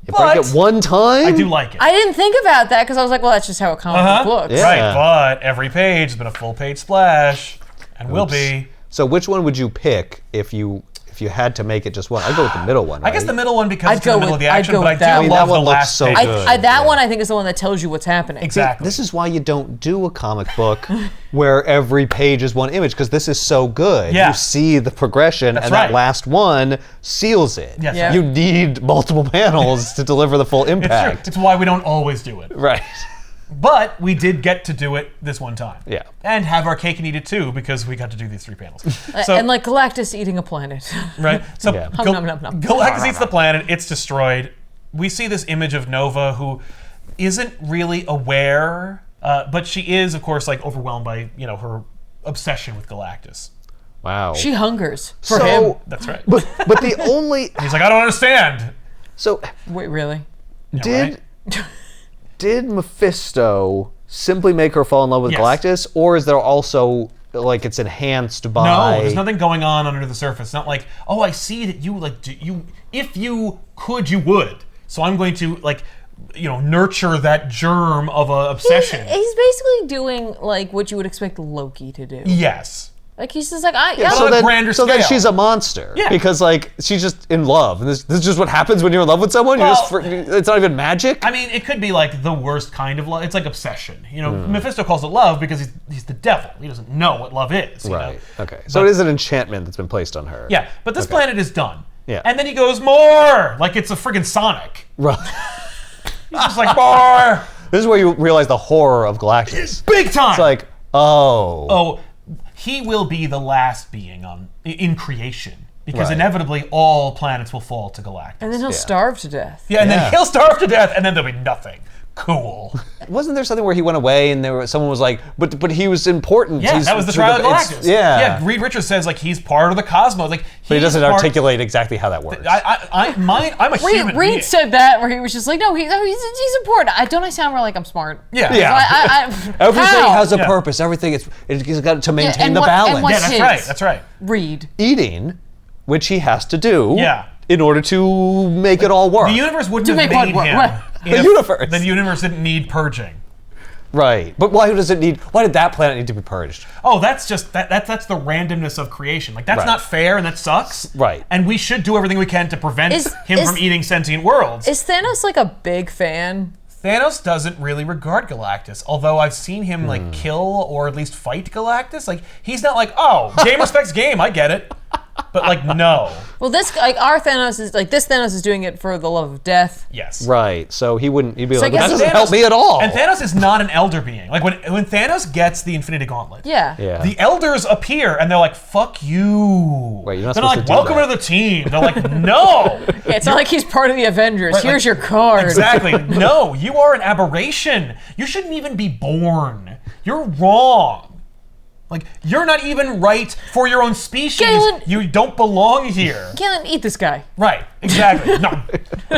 You break it one time? I do like it. I didn't think about that because I was like, well, that's just how a comic book looks. Yeah. Right, but every page has been a full page splash. And will be. So which one would you pick if you had to make it just one? I'd go with the middle one, right? I guess the middle one because it's in the middle of the action, but I do love the last page. That one I think is the one that tells you what's happening. Exactly. This is why you don't do a comic book where every page is one image, because this is so good. Yeah. You see the progression, and that last one seals it. Yes. Yeah. You need multiple panels to deliver the full impact. It's why we don't always do it. Right. But we did get to do it this one time. Yeah. And have our cake and eat it too, because we got to do these 3 panels. So, and like Galactus eating a planet. Right? So Galactus eats the planet, it's destroyed. We see this image of Nova, who isn't really aware, but she is, of course, like overwhelmed by, her obsession with Galactus. Wow. She hungers for him. That's right. But the only... He's like, I don't understand. So... Wait, really? Did Mephisto simply make her fall in love with Galactus, or is there also like it's enhanced by... No, there's nothing going on under the surface. It's not like, oh, I see that you, like, if you could, you would. So I'm going to, like, nurture that germ of a obsession. He's basically doing, like, what you would expect Loki to do. Yes. Like, he's just like, so then she's a monster. Yeah. Because, like, she's just in love. And this is just what happens when you're in love with someone? It's not even magic? I mean, it could be, like, the worst kind of love. It's like obsession. Mephisto calls it love because he's the devil. He doesn't know what love is. Right. Okay. So it is an enchantment that's been placed on her. Yeah. But this planet is done. Yeah. And then he goes, more! Like it's a friggin' Sonic. Right. He's just like, more! This is where you realize the horror of Galactus. Big time! It's like, oh, he will be the last being in creation. Because inevitably all planets will fall to Galactus. And then he'll starve to death. Yeah, and then he'll starve to death, and then there'll be nothing. Cool. Wasn't there something where he went away and someone was like, but he was important. Yeah, that was the trial of Galactus. Yeah, Reed Richards says like he's part of the cosmos. Like, but he doesn't articulate exactly how that works. I'm a human being. Reed said that where he was just like, no, he's important. I sound more like I'm smart. Yeah. Everything has a purpose. Everything it's got to maintain the balance. Yeah, that's right. Reed eating, which he has to do. Yeah. In order to make it all work. The universe wouldn't have made him. The universe didn't need purging. Right. But why did that planet need to be purged? Oh, that's just that's the randomness of creation. Like that's not fair and that sucks. Right. And we should do everything we can to prevent him from eating sentient worlds. Is Thanos like a big fan? Thanos doesn't really regard Galactus, although I've seen him like kill or at least fight Galactus. Like he's not like, oh, game respects game, I get it. But like no. Well, this our Thanos is like this Thanos is doing it for the love of death. Yes. Right. So he'd be like, that doesn't help me at all. And Thanos is not an elder being. Like when Thanos gets the Infinity Gauntlet, the elders appear and they're like, "Fuck you." Wait, you're not they're supposed like, to do "Welcome that. to the team." They're like, "No." It's not like he's part of the Avengers. Right, here's your card. Exactly. No, you are an aberration. You shouldn't even be born. You're wrong. Like, you're not even right for your own species. Galen, you don't belong here. Galen, eat this guy. Right, exactly. No,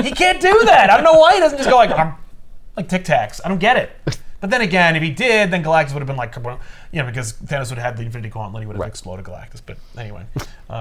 he can't do that. I don't know why he doesn't just go like Tic Tacs. I don't get it. But then again, if he did, then Galactus would have been like, because Thanos would have had the Infinity Gauntlet, he would have exploded Galactus. But anyway.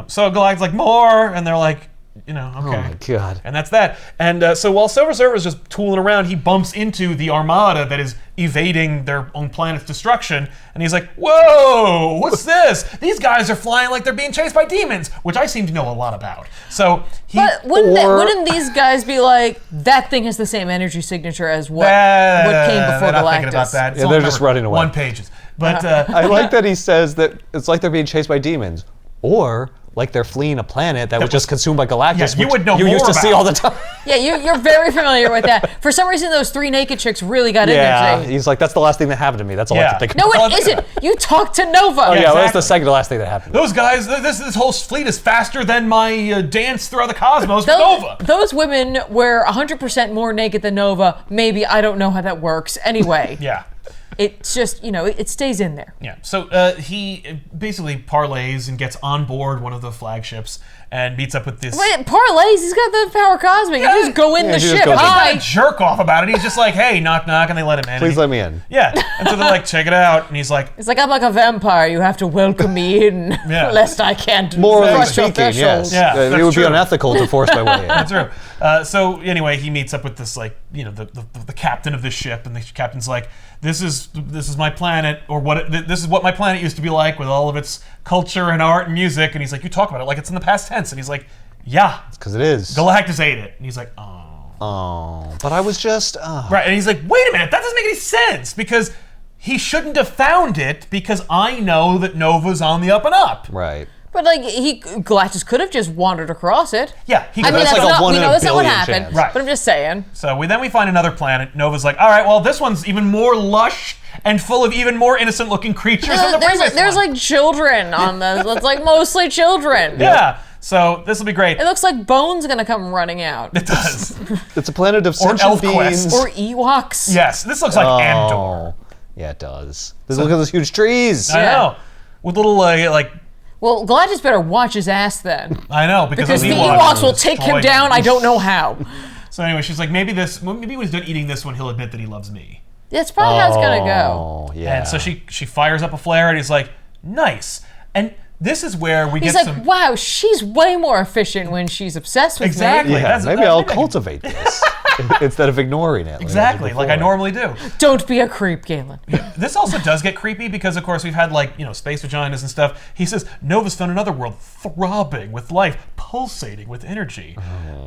So Galactus like, more, and they're like, okay. Oh my God. And that's that. And so while Silver Surfer is just tooling around, he bumps into the armada that is evading their own planet's destruction. And he's like, whoa, what's this? These guys are flying like they're being chased by demons, which I seem to know a lot about. So But wouldn't these guys be like, that thing has the same energy signature as what came before Galactus? I'm thinking about that. Yeah, they're just running away. 1 pages. But I like that he says that it's like they're being chased by demons. Or like they're fleeing a planet that was just consumed by Galactus, you would know you more used to about. see all the time. Yeah, you're very familiar with that. For some reason, those 3 naked chicks really got in there. Yeah, he's like, that's the last thing that happened to me. That's all I can think No, about. it isn't. You talked to Nova. Oh, yeah, well, that's the second to last thing that happened. Those guys, this whole fleet is faster than my dance throughout the cosmos with Nova. Those women were 100% more naked than Nova. Maybe, I don't know how that works. Anyway. Yeah. It's just, it stays in there. Yeah, so he basically parlays and gets on board one of the flagships and meets up with this... Wait, parlays? He's got the power cosmic. You just go in the ship. Hi. He's not a jerk off about it. He's just like, hey, knock, knock, and they let him in. Please let me in. Yeah, and so they're like, check it out. And he's like... It's like, I'm like a vampire. You have to welcome me in, lest I can't morally speaking, yes. Yeah, it would be unethical to force my way in. That's true. So anyway, he meets up with this, like, the captain of this ship, and the captain's like, this is my planet, or this is what my planet used to be like with all of its culture and art and music. And he's like, you talk about it like it's in the past tense. And he's like, yeah. It's because it is. Galactus ate it. And he's like, oh. Oh, but I was just... Right, and he's like, wait a minute, that doesn't make any sense, because he shouldn't have found it, because I know that Nova's on the up and up. Right. But like Galactus could have just wandered across it. Yeah, we know that's not what happened. Chance. Right. But I'm just saying. So we find another planet. Nova's like, all right, well, this one's even more lush and full of even more innocent-looking creatures than the previous one. There's like children on this. It's like mostly children. Yeah. So this will be great. It looks like Bone's gonna come running out. It does. It's a planet of sentient beings. Or Ewoks. Yes, this looks like Andor. Yeah, it does. Look at those huge trees. I know. With little Well, Galactus better watch his ass then. I know, because the Ewoks will take him down. I don't know how. So anyway, she's like, maybe when he's done eating this one, he'll admit that he loves me. That's probably how it's gonna go. Oh, yeah. And so she fires up a flare, and he's like, nice. And this is where we He's get like, wow, she's way more efficient when she's obsessed with exactly. me. Yeah, maybe I'll cultivate this instead of ignoring it. Exactly, like I normally do. Don't be a creep, Galen. This also does get creepy because, of course, we've had, like, space vaginas and stuff. He says, Nova's found another world throbbing with life, pulsating with energy.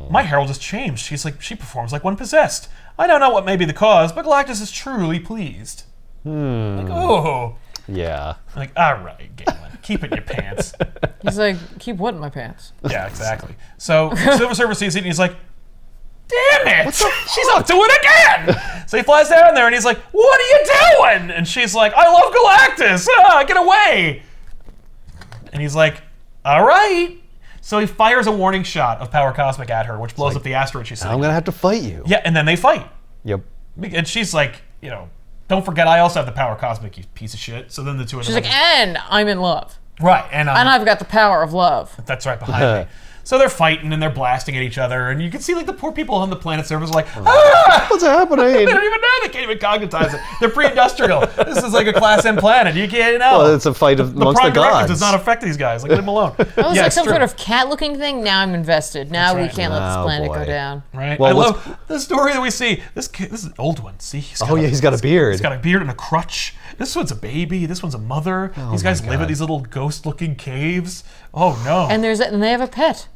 My Herald has changed. She's like, she performs like one possessed. I don't know what may be the cause, but Galactus is truly pleased. Like, oh. Yeah. Like, all right, Galen, keep it in your pants. He's like, keep what in my pants? Yeah, exactly. So Silver Surfer sees it and he's like, damn it! She's up to it again! So he flies down there and he's like, what are you doing? And she's like, I love Galactus! Get away! And he's like, all right. So he fires a warning shot of Power Cosmic at her, which blows up the asteroid she's sitting I'm going to have to fight you. Yeah, and then they fight. Yep. And she's like, don't forget I also have the Power Cosmic, you piece of shit. So then the two of them... She's like, and I'm in love. Right, and I've got the power of love. That's right behind me. So they're fighting and they're blasting at each other, and you can see like the poor people on the planet surface are like, what's happening? They don't even know. They can't even cognitize it. They're pre-industrial. This is like a Class M planet. You can't know. Well, it's a fight amongst the gods. Does not affect these guys. Like, leave them alone. That was like some sort of cat-looking thing. Now I'm invested. Now we can't let this planet go down. Right. Well, I love the story that we see. This is an old one. See? He's got a beard. He's got a beard and a crutch. This one's a baby. This one's a mother. These guys live at these little ghost-looking caves. Oh no. And they have a pet.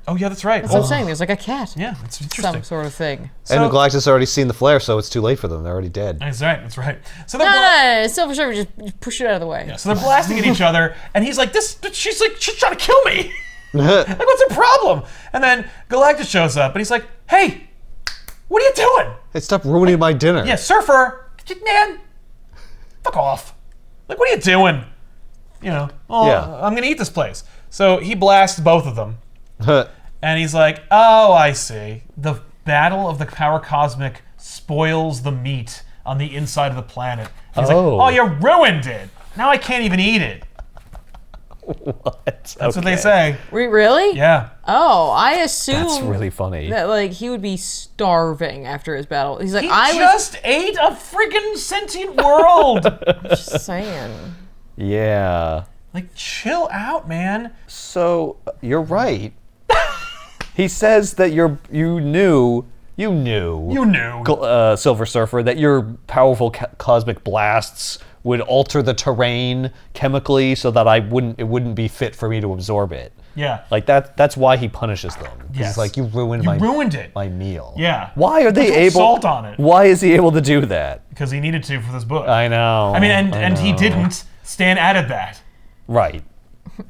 Oh yeah, that's right. That's what I'm saying. There's like a cat. Yeah, it's interesting. Some sort of thing. And Galactus has already seen the flare, so it's too late for them. They're already dead. That's right. That's right. So no, Silver Surfer just push it out of the way. Yeah, so they're blasting at each other, and he's like, she's trying to kill me. Like, what's the problem? And then Galactus shows up, and he's like, hey, what are you doing? Hey, stop ruining my dinner. Yeah, Surfer, man, fuck off. Like, what are you doing? I'm gonna eat this place. So he blasts both of them. And he's like, oh, I see. The battle of the Power Cosmic spoils the meat on the inside of the planet. And he's like, oh, you ruined it. Now I can't even eat it. What? That's what they say. Really? Yeah. Oh, I assume that's really funny. That like he would be starving after his battle. He's like, he just ate a freaking sentient world. Just saying. Yeah. Like, chill out, man. So you're right. He says that you knew, Silver Surfer, that your powerful cosmic blasts would alter the terrain chemically so that it wouldn't be fit for me to absorb it. Yeah. Like that's why he punishes them. Yes. He's like, you ruined my meal. Yeah. Why are they able? Salt on it. Why is he able to do that? Because he needed to for this book. I know. I mean, and he didn't. Stan added that. Right.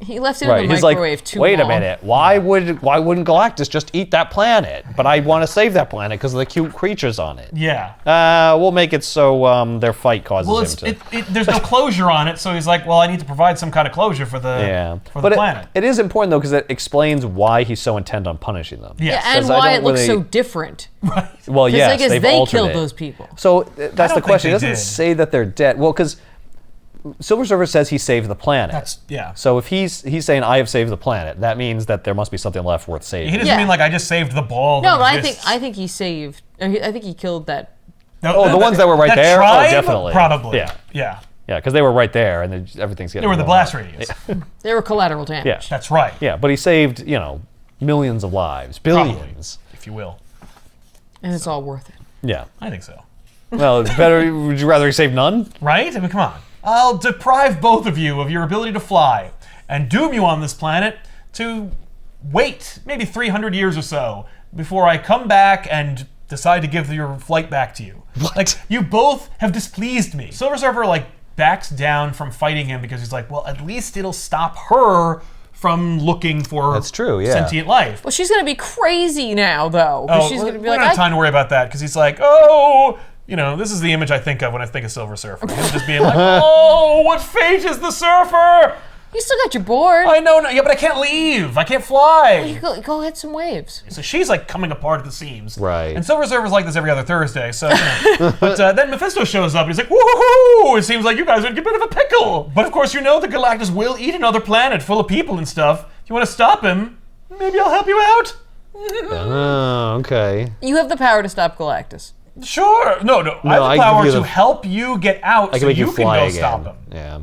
He left it in the microwave too long. Wait a minute. Why wouldn't Galactus just eat that planet? But I want to save that planet because of the cute creatures on it. Yeah. We'll make it so their fight causes him to. There's no closure on it, so he's like, well, I need to provide some kind of closure for the planet. It is important though because it explains why he's so intent on punishing them. Yes. Yeah, and why it looks so different. Right. Well, yes, I guess they killed those people. So that's the question. It doesn't say that they're dead. Well, because Silver Surfer says he saved the planet. So if he's saying I have saved the planet, that means that there must be something left worth saving. He doesn't mean like I just saved the ball. No, but I think he saved. I think he killed that. The ones that were right there. Tribe? Oh, definitely. Probably. Yeah, because they were right there, and everything's getting. They were the blast radius. They were collateral damage. Yeah, that's right. Yeah, but he saved millions of lives, billions, if you will. And it's all worth it. Yeah, I think so. Well, it's better. Would you rather he save none? Right? I mean, come on. I'll deprive both of you of your ability to fly and doom you on this planet to wait maybe 300 years or so before I come back and decide to give your flight back to you. What? Like, you both have displeased me. Silver Surfer, backs down from fighting him because he's like, well, at least it'll stop her from looking for sentient life. Well, she's going to be crazy now, though. She's going to be like, I don't have time to worry about that because he's like, this is the image I think of when I think of Silver Surfer. Him just being like, oh, what fate is the surfer? You still got your board. I know, but I can't leave. I can't fly. Well, go hit some waves. So she's coming apart at the seams. Right. And Silver Surfer's like this every other Thursday. So, but then Mephisto shows up and he's like, woohoo! It seems like you guys are in a bit of a pickle. But of course, the Galactus will eat another planet full of people and stuff. If you want to stop him, maybe I'll help you out. Oh, okay. You have the power to stop Galactus. Sure. No. I have the power to help you get out so you can go stop him. Yeah.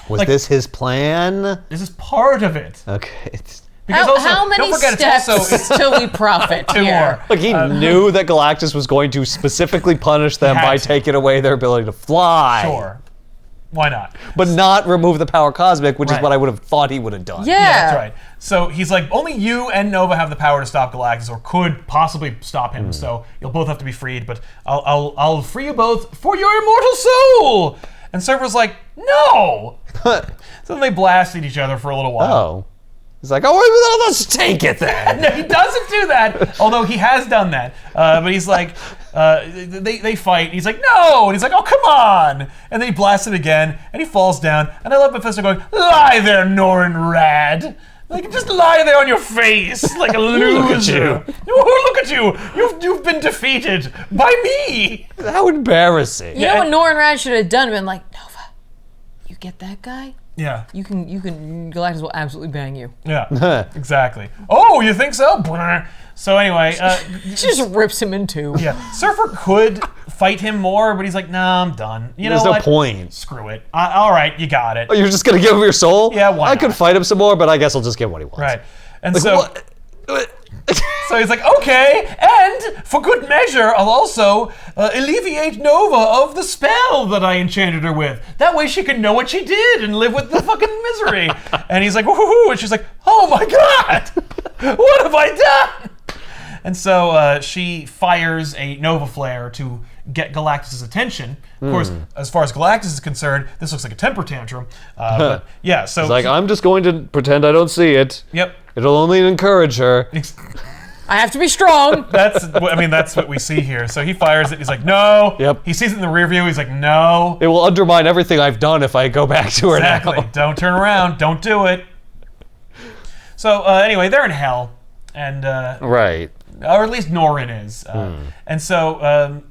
Was this his plan? This is part of it. Okay. Because how many steps till we profit? 2 more. Like he knew that Galactus was going to specifically punish them by taking away their ability to fly. Sure. Why not? But not remove the power cosmic, which is what I would have thought he would have done. Yeah, that's right. So he's like, only you and Nova have the power to stop Galactus, or could possibly stop him. So you'll both have to be freed, but I'll free you both for your immortal soul. And Surfer's like, no. So then they blasted each other for a little while. Oh. He's like, oh, let's take it then. No, he doesn't do that, although he has done that. But he's like, they fight. He's like, no. And he's like, oh, come on. And then he blasts it again, and he falls down. And I love Mephisto going, lie there, Norrin Rad. Like, just lie there on your face like a loser. Look at you. Look at you. You've been defeated by me. How embarrassing. You know what Norrin Rad should have done? Been like, Nova, you get that guy? Yeah. You can, Galactus will absolutely bang you. Yeah, exactly. Oh, you think so? So anyway. She just rips him in two. Yeah. Surfer could fight him more, but he's like, nah, I'm done. There's no point. Screw it. All right, you got it. Oh, you're just going to give him your soul? Yeah, why I could fight him some more, but I guess I'll just get what he wants. Right. And like, so... So he's like, okay, and for good measure, I'll also alleviate Nova of the spell that I enchanted her with. That way she can know what she did and live with the fucking misery. And he's like, woohoo, and she's like, oh my god, what have I done? And so she fires a Nova Flare to get Galactus' attention. Of course, as far as Galactus is concerned, this looks like a temper tantrum. But yeah, so... He's like, I'm just going to pretend I don't see it. Yep. It'll only encourage her. I have to be strong. That's what we see here. So he fires it. He's like, no. Yep. He sees it in the rear view. He's like, no. It will undermine everything I've done if I go back to her now. Exactly. Don't turn around. Don't do it. So anyway, they're in hell, and right. Or at least Norrin is. And so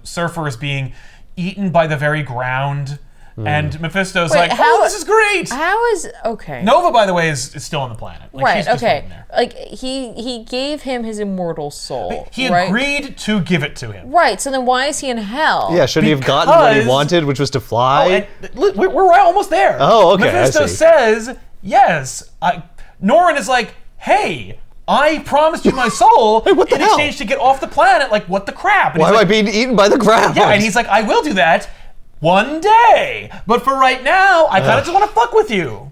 Surfer is being eaten by the very ground. And Mephisto's like, oh, this is great. How is okay? Nova, by the way, is still on the planet. Like, right. She's just okay. there. Like he gave him his immortal soul. He agreed to give it to him. Right. So then why is he in hell? Yeah. Shouldn't he have gotten what he wanted, which was to fly? We're almost there. Oh, okay. Mephisto says yes. Norrin is like, hey. I promised you my soul in exchange to get off the planet. Like, what the crap? And why am I being eaten by the ground? Yeah, and he's like, I will do that one day. But for right now, I kind of just want to fuck with you.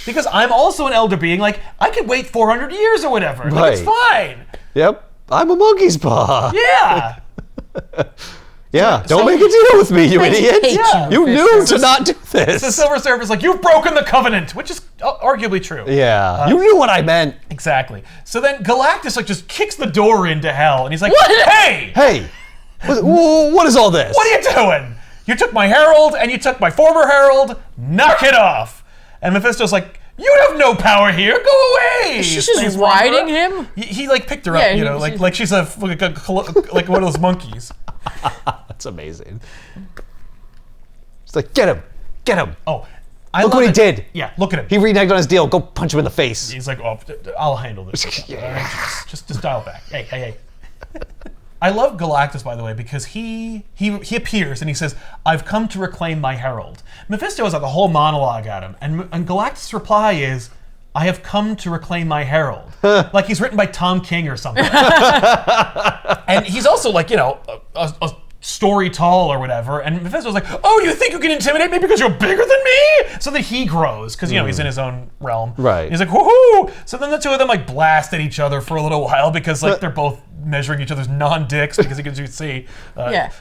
Because I'm also an elder being. Like, I could wait 400 years or whatever. Right. Like, it's fine. Yep. I'm a monkey's paw. Yeah. Yeah, don't make a deal with me, you idiot. Yeah. You knew to not do this. The Silver Surfer's like, you've broken the covenant, which is arguably true. Yeah, you knew what I meant. Exactly. So then Galactus just kicks the door into hell, and he's like, what? Hey, what is all this? What are you doing? You took my herald, and you took my former herald. Knock it off. And Mephisto's like, you have no power here. Go away. She's just riding him. He like picked her up, like she's like one of those monkeys. That's amazing. It's like, get him. Oh, look what he did. Yeah, look at him. He reneged on his deal. Go punch him in the face. He's like, oh, I'll handle this. Just dial back. Hey. I love Galactus, by the way, because he appears and he says, I've come to reclaim my herald. Mephisto has like a whole monologue at him, and Galactus' reply is, I have come to reclaim my herald. Like he's written by Tom King or something. And he's also like, a story tall or whatever. And Mephisto's like, oh, you think you can intimidate me because you're bigger than me? So then he grows, because, he's in his own realm. Right. He's like, woohoo! So then the two of them like blast at each other for a little while because like they're both measuring each other's non-dicks because you can see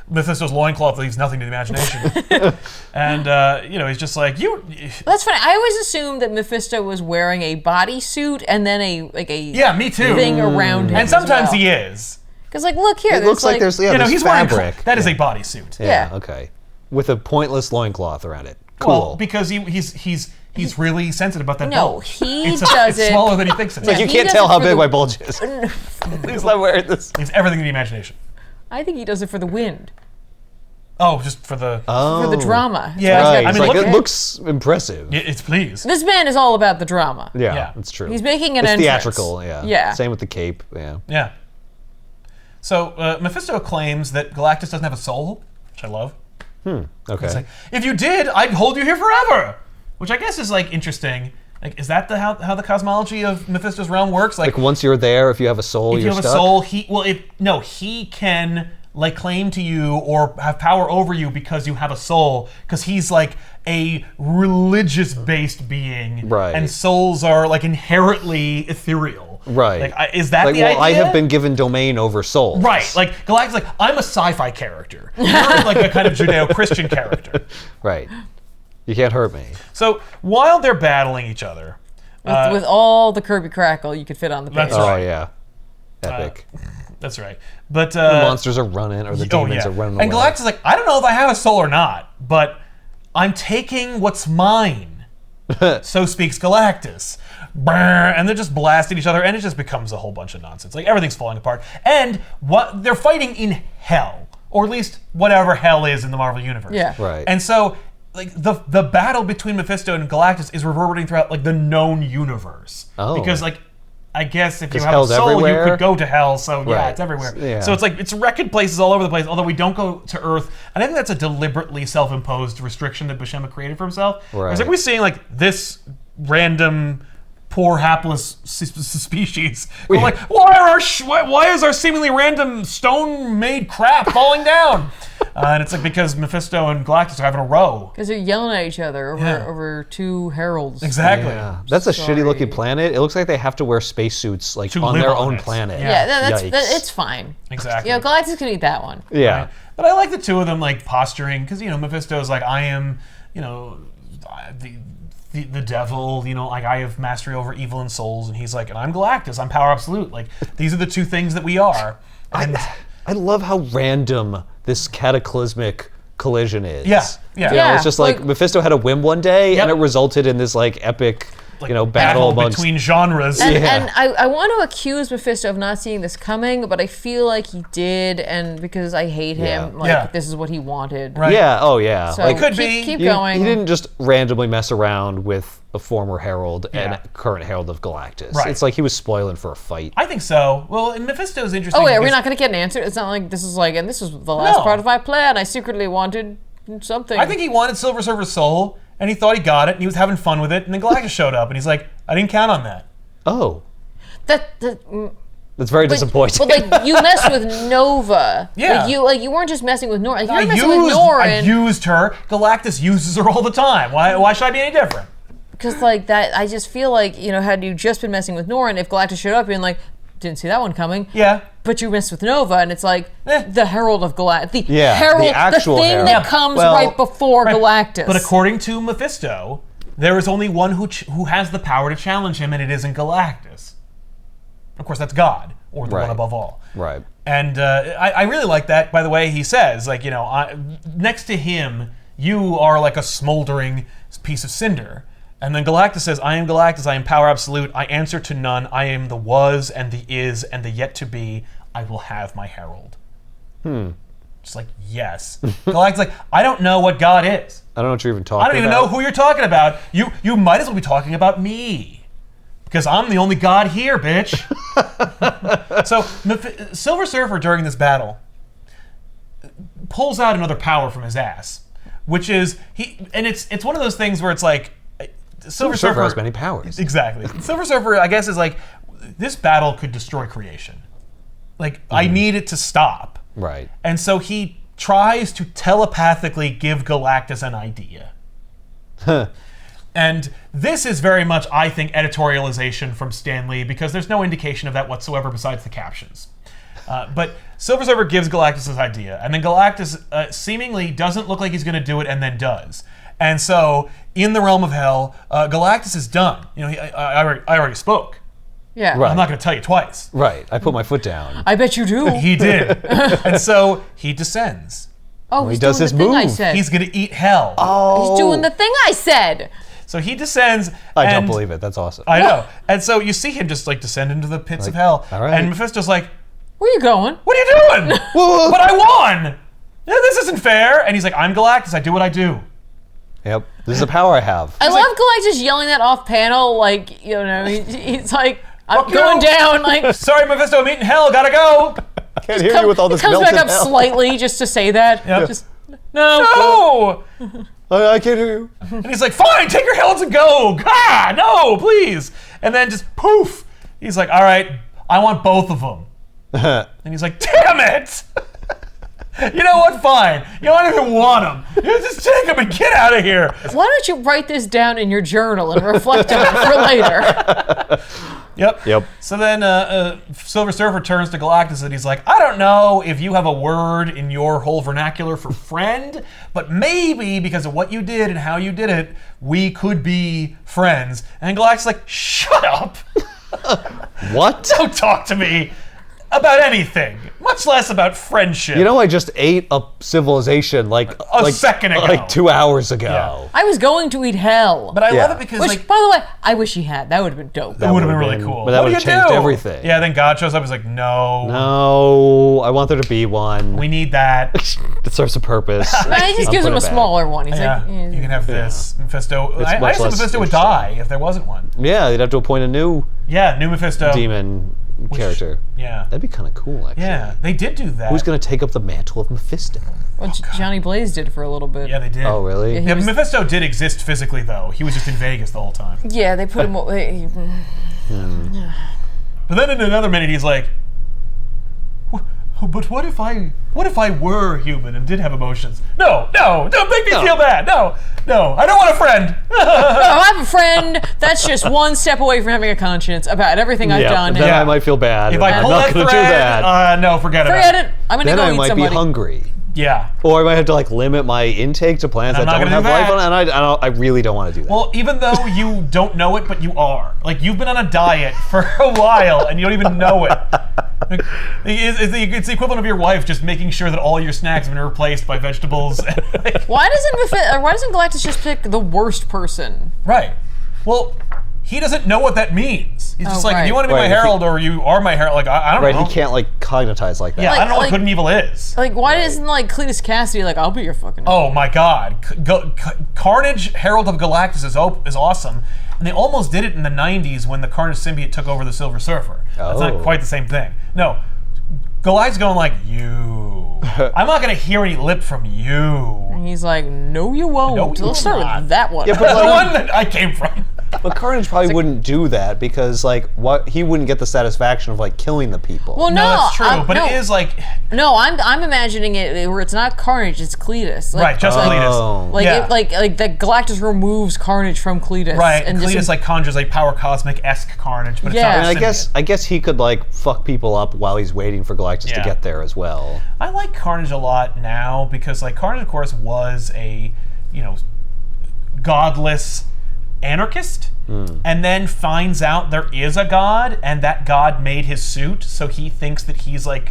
Mephisto's loincloth leaves nothing to the imagination. And, he's just like, That's funny. I always assumed that Mephisto was wearing a bodysuit and then yeah, me too. Thing around him. And sometimes he is. Because look here, it looks like there's he's fabric. Wearing that is a bodysuit. Yeah, okay. With a pointless loincloth around it. Cool. Well, because he's really sensitive about that bulge. He it's does it's smaller than he thinks it is. Like you can't tell how big my bulge is. He's not wearing this. It's everything in the imagination. I think he does it for the wind. Oh, just for the drama. Yeah, right. I mean, it looks impressive. It's please. This man is all about the drama. Yeah, that's true. He's making an it's entrance. Theatrical. Yeah. Same with the cape. Yeah. Yeah. So Mephisto claims that Galactus doesn't have a soul, which I love. Okay. It's like, if you did, I'd hold you here forever. which I guess is like interesting. Like, is that how the cosmology of Mephisto's realm works? Like once you're there, if you have a soul, you're stuck? If you have a soul, he can like claim to you or have power over you because you have a soul, because he's like a religious-based being, right? And souls are like inherently ethereal, right? Like, is that the idea? I have been given domain over souls, right? Like Galactus, like I'm a sci-fi character. You're like a kind of Judeo-Christian character, right? You can't hurt me. So while they're battling each other, with all the Kirby crackle you could fit on the page. That's right. Oh yeah, epic. That's right. But the monsters are running, or the demons are running away. And Galactus is like, I don't know if I have a soul or not, but I'm taking what's mine. So speaks Galactus. And they're just blasting each other, and it just becomes a whole bunch of nonsense. Like, everything's falling apart. And what they're fighting in hell, or at least whatever hell is in the Marvel Universe. Yeah. Right. And so, like, the battle between Mephisto and Galactus is reverberating throughout, like, the known universe. Oh. Because, like, I guess if you have a soul, everywhere. You could go to hell, so yeah, it's everywhere. Yeah. So it's like, it's wrecking places all over the place, although we don't go to Earth. And I think that's a deliberately self-imposed restriction that Buscema created for himself. Right. It's like, we're seeing, like, this random, poor, hapless species. We're like, why is our seemingly random stone-made crap falling down? And it's like because Mephisto and Galactus are having a row. Because they're yelling at each other over two heralds. Exactly. Yeah. That's a shitty-looking planet. It looks like they have to wear spacesuits like on their own planet. Yeah, it's fine. Exactly. Yeah, Galactus can eat that one. Yeah. Right? But I like the two of them like posturing because Mephisto's like, I am, the devil, like I have mastery over evil and souls, and he's like, and I'm Galactus, I'm power absolute. Like these are the two things that we are. And I love how random this cataclysmic collision is. Yeah. It's just like Mephisto had a whim one day, and it resulted in this like epic, battle amongst between genres. And I want to accuse Mephisto of not seeing this coming, but I feel like he did, and because I hate him, this is what he wanted. Right. Yeah. Oh yeah. So it could be. Keep going. He didn't just randomly mess around with a former herald and current herald of Galactus. Right. It's like he was spoiling for a fight. I think so. Well, and Mephisto's interesting. Oh wait, are we not going to get an answer? It's not like this is like, and this was the last part of my plan. I secretly wanted something. I think he wanted Silver Surfer's soul, and he thought he got it, and he was having fun with it, and then Galactus showed up, and he's like, I didn't count on that. Oh. That's very disappointing. But like you messed with Nova. Yeah. Like you weren't just messing with Nora. Like, you were messing with Nora. I used her. Galactus uses her all the time. Why should I be any different? Because like that, I just feel like had you just been messing with Nora, and if Galactus showed up, being like, didn't see that one coming. Yeah. But you messed with Nova, and it's like the Herald of Galactus. The actual thing Herald. that comes right before Galactus. But according to Mephisto, there is only one who has the power to challenge him, and it isn't Galactus. Of course, that's God, or the one above all. Right. And I really like that, by the way, he says, like, next to him, you are like a smoldering piece of cinder. And then Galactus says, I am Galactus, I am power absolute, I answer to none, I am the was and the is and the yet to be, I will have my herald. Just like, yes. Galactus is like, I don't know what God is. I don't know what you're even talking about. I don't even know who you're talking about. You might as well be talking about me. Because I'm the only God here, bitch. So Silver Surfer during this battle pulls out another power from his ass, which is it's one of those things where it's like Silver Surfer has many powers. Exactly. Silver Surfer, I guess, is like, this battle could destroy creation. Like, I need it to stop. Right. And so he tries to telepathically give Galactus an idea. And this is very much, I think, editorialization from Stan Lee, because there's no indication of that whatsoever besides the captions. But Silver Surfer gives Galactus his idea, and then Galactus seemingly doesn't look like he's going to do it, and then does. And so, in the realm of hell, Galactus is done. I already spoke. Yeah. Right. I'm not going to tell you twice. Right. I put my foot down. I bet you do. He did. And so, he descends. Oh, he does his move. He's going to eat hell. Oh. He's doing the thing I said. So he descends. I don't believe it. That's awesome. I know. And so you see him just like descend into the pits of hell. All right. And Mephisto's like, where are you going? What are you doing? Whoa. But I won. This isn't fair. And he's like, I'm Galactus. I do what I do. Yep. This is the power I have. I love Galactus yelling that off panel. Like, he's like, I'm going down. Like, sorry, Mephisto, I'm eating hell. Gotta go. Can't hear you with all this comes melted back up hell. slightly just to say that. Yep. Just, no. I can't hear you. And he's like, fine, take your helmets and go. God, no, please. And then just poof. He's like, all right, I want both of them. And he's like, damn it. You know what? Fine. You don't even want them. You just take them and get out of here. Why don't you write this down in your journal and reflect on it for later? Yep. So then Silver Surfer turns to Galactus and he's like, I don't know if you have a word in your whole vernacular for friend, but maybe because of what you did and how you did it, we could be friends. And Galactus is like, shut up. What? Don't talk to me about anything, much less about friendship. You know, I just ate a civilization like a second ago. Like 2 hours ago. Yeah. I was going to eat hell. But I love it because, by the way, I wish he had. That would have been dope. That would have been really cool. But that would have changed everything. Yeah, then God shows up and is like, no, I want there to be one. We need that. It serves a purpose. He just gives him a smaller one. He's like, you can have this. Mephisto. I much assume less Mephisto would die if there wasn't one. Yeah, they'd have to appoint a new new Mephisto demon character. Yeah. That'd be kind of cool, actually. Yeah, they did do that. Who's going to take up the mantle of Mephisto? Well, Johnny Blaze did for a little bit. Yeah, they did. Oh, really? Yeah, Mephisto did exist physically, though. He was just in Vegas the whole time. Yeah, they put him... But then in another minute, he's like, but what if I were human and did have emotions? No, don't make me feel bad. No, I don't want a friend. No, I have a friend that's just one step away from having a conscience about everything I've done. Then I might feel bad. If I pull that thread, no, forget about it. I'm going to go eat somebody. Then I might be hungry. Yeah. Or I might have to limit my intake to planets that don't have life on it, and I really don't want to do that. Well, even though you don't know it, but you are. Like, you've been on a diet for a while, and you don't even know it. It's the equivalent of your wife just making sure that all your snacks have been replaced by vegetables. Why doesn't Galactus just pick the worst person? Right. Well, he doesn't know what that means. He's just like, if you want to be my herald or you are my herald, like, I don't know. Right, he can't, cognitize like that. Yeah, I don't know what good and evil is. Like, why isn't, Cletus Cassidy like, I'll be your fucking... Oh, my God. Carnage, Herald of Galactus is awesome. And they almost did it in the 90s when the Carnage symbiote took over the Silver Surfer. That's not quite the same thing. No, Galactus going like, you. I'm not going to hear any lip from you. And he's like, no, you won't. No, Let's start with that one. Yeah, but the one that I came from. But Carnage probably wouldn't do that because, he wouldn't get the satisfaction of killing the people. Well, no, that's true. But it is like. No, I'm imagining it where it's not Carnage, it's Cletus. Right, just Cletus. That Galactus removes Carnage from Cletus. Right, and Cletus conjures Power Cosmic-esque Carnage, but it's not. I guess he could fuck people up while he's waiting for Galactus to get there as well. I like Carnage a lot now because Carnage, of course, was a godless anarchist, and then finds out there is a god, and that god made his suit, so he thinks that he's a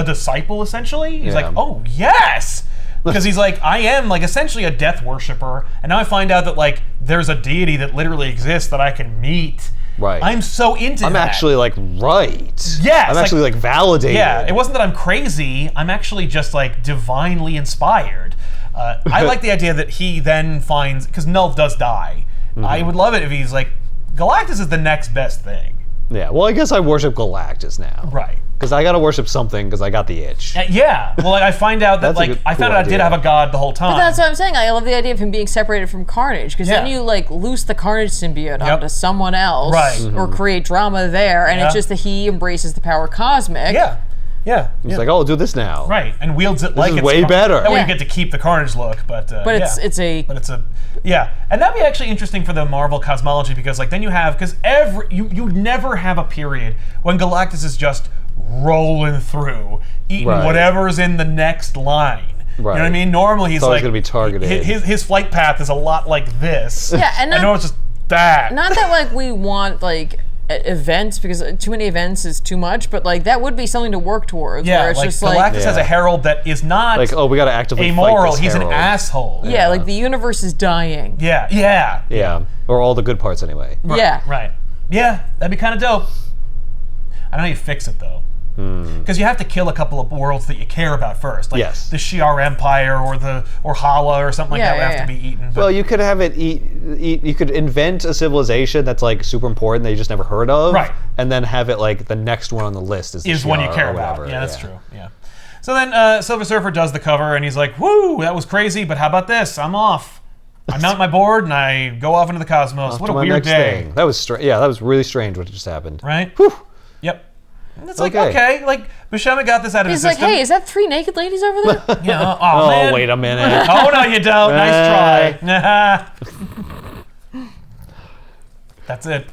disciple, essentially. He's like, oh, yes! Because he's like, I am essentially a death worshiper, and now I find out that there's a deity that literally exists that I can meet. Right. I'm so into that. I'm actually right. Yes. I'm actually validated. Yeah, it wasn't that I'm crazy, I'm actually just divinely inspired. I like the idea that he then finds, because Nulv does die. I would love it if he's Galactus is the next best thing. Yeah, well, I guess I worship Galactus now. Right. Because I gotta worship something because I got the itch. Yeah, well, I find out that I found out I did have a god the whole time. But that's what I'm saying. I love the idea of him being separated from Carnage because then you loose the Carnage symbiote onto someone else, or create drama there, and it's just that he embraces the power cosmic. Yeah. He's like, oh, do this now. Right, and wields it this is way better. That way you get to keep the Carnage look, but it's and that'd be actually interesting for the Marvel cosmology because then you have you never have a period when Galactus is just rolling through, eating whatever's in the next line. Right. You know what I mean? Normally he's always going to be targeted. His flight path is a lot like this. Yeah, and I know it's just that. Not that we want events because too many events is too much, but that would be something to work towards. Yeah, where it's just Galactus has a herald that is not we got to actively amoral. Fight this He's herald. an asshole. Yeah, the universe is dying. Yeah, or all the good parts anyway. Right. Yeah, that'd be kind of dope. I don't know how you fix it though. Because you have to kill a couple of worlds that you care about first, the Shi'ar Empire or Hala or something like that would have to be eaten. But. Well, you could have it eat. You could invent a civilization that's super important that you just never heard of, right? And then have it the next one on the list is one you care about. Yeah, that's true. Yeah. So then Silver Surfer does the cover and he's like, "Woo, that was crazy, but how about this? I'm off." I mount my board and I go off into the cosmos. What a weird day. That was that was really strange what just happened. Right? Whew. Yep. And it's like, okay, like, Buscema got this out of his system. He's like, hey, is that 3 naked ladies over there? Yeah. Oh, man. Wait a minute. Oh, no, you don't. Nice try. That's it.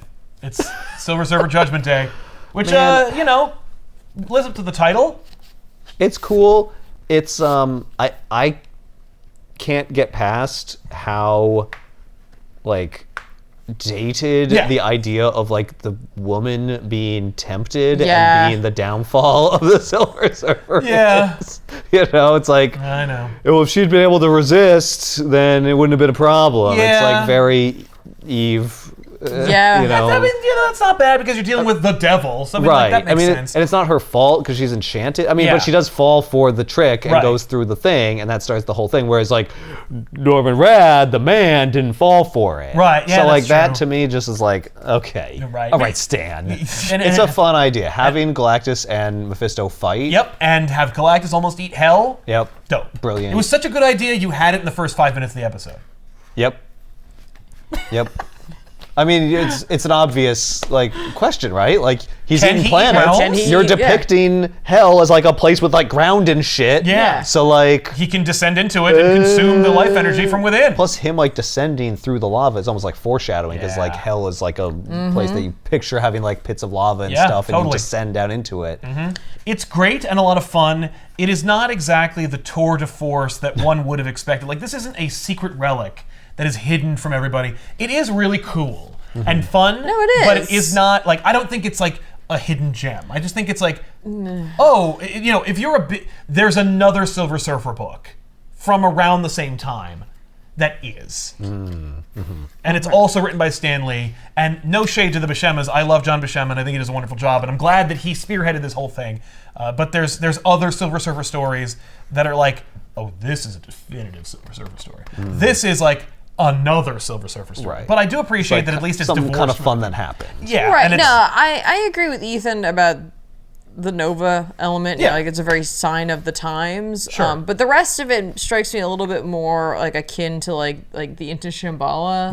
It's Silver Surfer Judgment Day, which, lives up to the title. It's cool. It's, I can't get past how, like, dated the idea of like the woman being tempted and being the downfall of the Silver Surfer is. It's like, I know. Well, if she'd been able to resist, then it wouldn't have been a problem. It's like very Eve. That's not bad because you're dealing with the devil. So that makes sense. And it's not her fault because she's enchanted. But she does fall for the trick and goes through the thing, and that starts the whole thing. Whereas like Norman Rad, the man, didn't fall for it. Right. Yeah. So like that true. to me just is like, okay, right. All right, Stan. It's a fun idea having Galactus and Mephisto fight. Yep. And have Galactus almost eat hell. Yep. Dope. Brilliant. It was such a good idea. You had it in the first 5 minutes of the episode. Yep. I mean, it's an obvious like question, right? Like he's in planets. You're depicting hell as like a place with like ground and shit. Yeah. So like he can descend into it and consume the life energy from within. Plus him like descending through the lava is almost like foreshadowing because like hell is like a place that you picture having like pits of lava and stuff, and you descend down into it. It's great and a lot of fun. It is not exactly the tour de force that one would have expected. Like this isn't a secret relic that is hidden from everybody. It is really cool and fun. No, it is. But it is not like, I don't think it's like a hidden gem. I just think it's like, if you're there's another Silver Surfer book from around the same time that is. And it's also written by Stan Lee. And no shade to the Buscemas. I love John Buscema and I think he does a wonderful job. And I'm glad that he spearheaded this whole thing. But there's other Silver Surfer stories that are like, oh, this is a definitive Silver Surfer story. This is like another Silver Surfer story. Right. But I do appreciate that at least it's some divorced kind of fun that happened. Yeah. Right. No, I agree with Ethan about the Nova element. Yeah. Like it's a very sign of the times. Sure. But the rest of it strikes me a little bit more like akin to like the Into Shambhala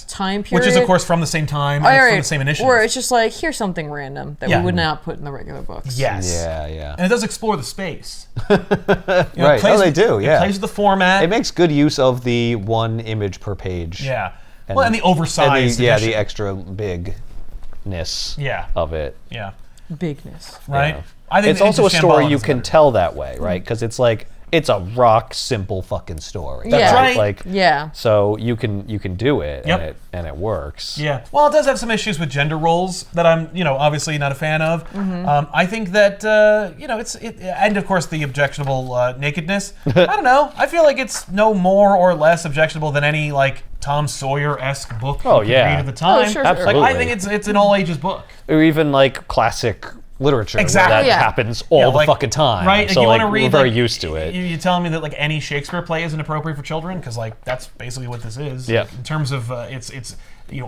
time period. Which is of course from the same time and from the same initiative. Where it's just like, here's something random that we would not put in the regular books. Yes. Yeah. And it does explore the space. Right. They do, It plays with the format. It makes good use of the one image per page. Yeah. And the oversized edition. The extra bigness of it. Yeah. Bigness. Right? Yeah. I think it's also a story you can tell that way, right? Because it's like, it's a rock simple fucking story. That's right. Like, yeah. So you can do it, and it works. Yeah. Well, it does have some issues with gender roles that I'm, obviously not a fan of. I think that, and of course the objectionable nakedness. I don't know. I feel like it's no more or less objectionable than any like Tom Sawyer-esque book you could read at the time. Oh, sure. Absolutely. Like, I think it's an all ages book. Or even like classic literature where that happens all the fucking time. Right? So you like, want to read, we're very used to it. You telling me that like any Shakespeare play is inappropriate for children? Because like that's basically what this is. Yeah. In terms of it's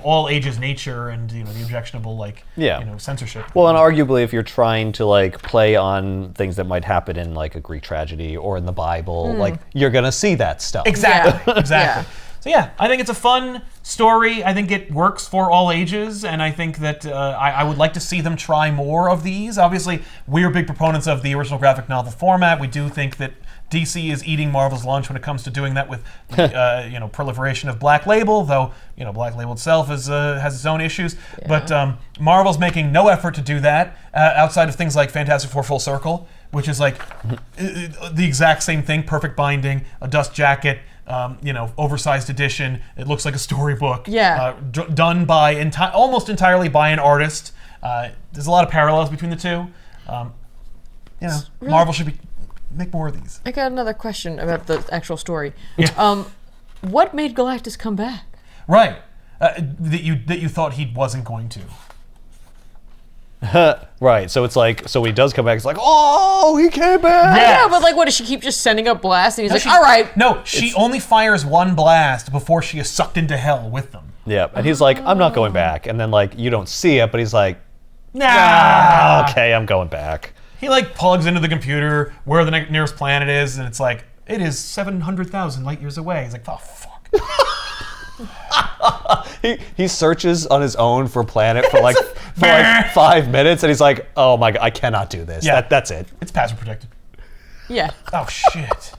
all ages nature and the objectionable censorship. Well, and arguably if you're trying to like play on things that might happen in like a Greek tragedy or in the Bible, like you're gonna see that stuff. Exactly. Exactly. So yeah, I think it's a fun story. I think it works for all ages, and I think that I would like to see them try more of these. Obviously, we're big proponents of the original graphic novel format. We do think that DC is eating Marvel's lunch when it comes to doing that with proliferation of Black Label, though Black Label itself has its own issues. Yeah. But Marvel's making no effort to do that outside of things like Fantastic Four Full Circle, which is like the exact same thing, perfect binding, a dust jacket, oversized edition. It looks like a storybook. Yeah. Done by almost entirely by an artist. There's a lot of parallels between the two. Marvel should make more of these. I got another question about the actual story. What made Galactus come back? Right. That you thought he wasn't going to. Right, so it's like, so when he does come back, it's like, oh, he came back. Yeah, but like, what does she keep just sending up blasts? And he's all right. No, she only fires one blast before she is sucked into hell with them. Yeah, and he's like, I'm not going back. And then like, you don't see it, but he's like, nah, okay, I'm going back. He like plugs into the computer where the nearest planet is, and it's like, it is 700,000 light years away. He's like, oh fuck. He searches on his own for planet for like 5 minutes, and he's like, "Oh my god, I cannot do this. Yeah. That's it." It's password protected. Yeah. Oh shit.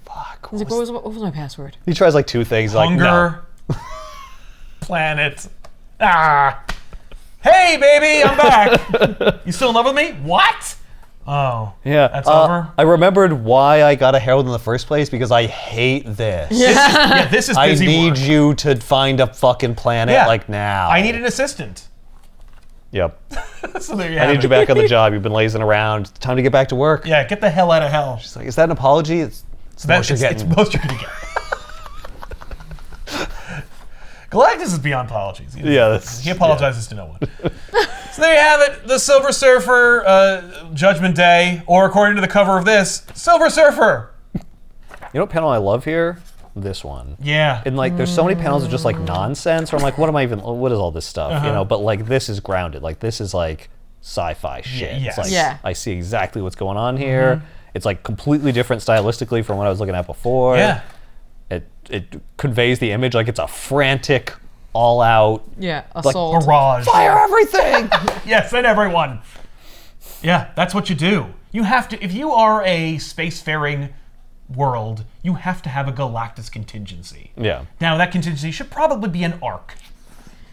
Fuck. He's like, what was my password? He tries like 2 things. Hunger. Like, Planet. Ah. Hey baby, I'm back. You still in love with me? What? Oh. Yeah. That's over. I remembered why I got a herald in the first place because I hate this. This is I busy need work. you to find a fucking planet like now. I need an assistant. Yep. So there you I have need it. you back on the job. You've been lazing around. It's time to get back to work. Yeah, get the hell out of hell. It's like, is that an apology? It's the most you're getting. It's most you're gonna get. Galactus is beyond apologies. He apologizes to no one. So there you have it, the Silver Surfer Judgment Day, or according to the cover of this, Silver Surfer. You know what panel I love here? This one. Yeah. And like, there's so many panels of just like nonsense. Where I'm like, what is all this stuff? You know. But like, this is grounded. Like, this is like sci-fi shit. Yes. It's like, I see exactly what's going on here. It's like completely different stylistically from what I was looking at before. Yeah. It conveys the image like it's a frantic, all-out. Yeah, like, assault. Barrage. Fire everything! Yes, and everyone. Yeah, that's what you do. You have to, if you are a spacefaring world, you have to have a Galactus contingency. Yeah. Now, that contingency should probably be an arc,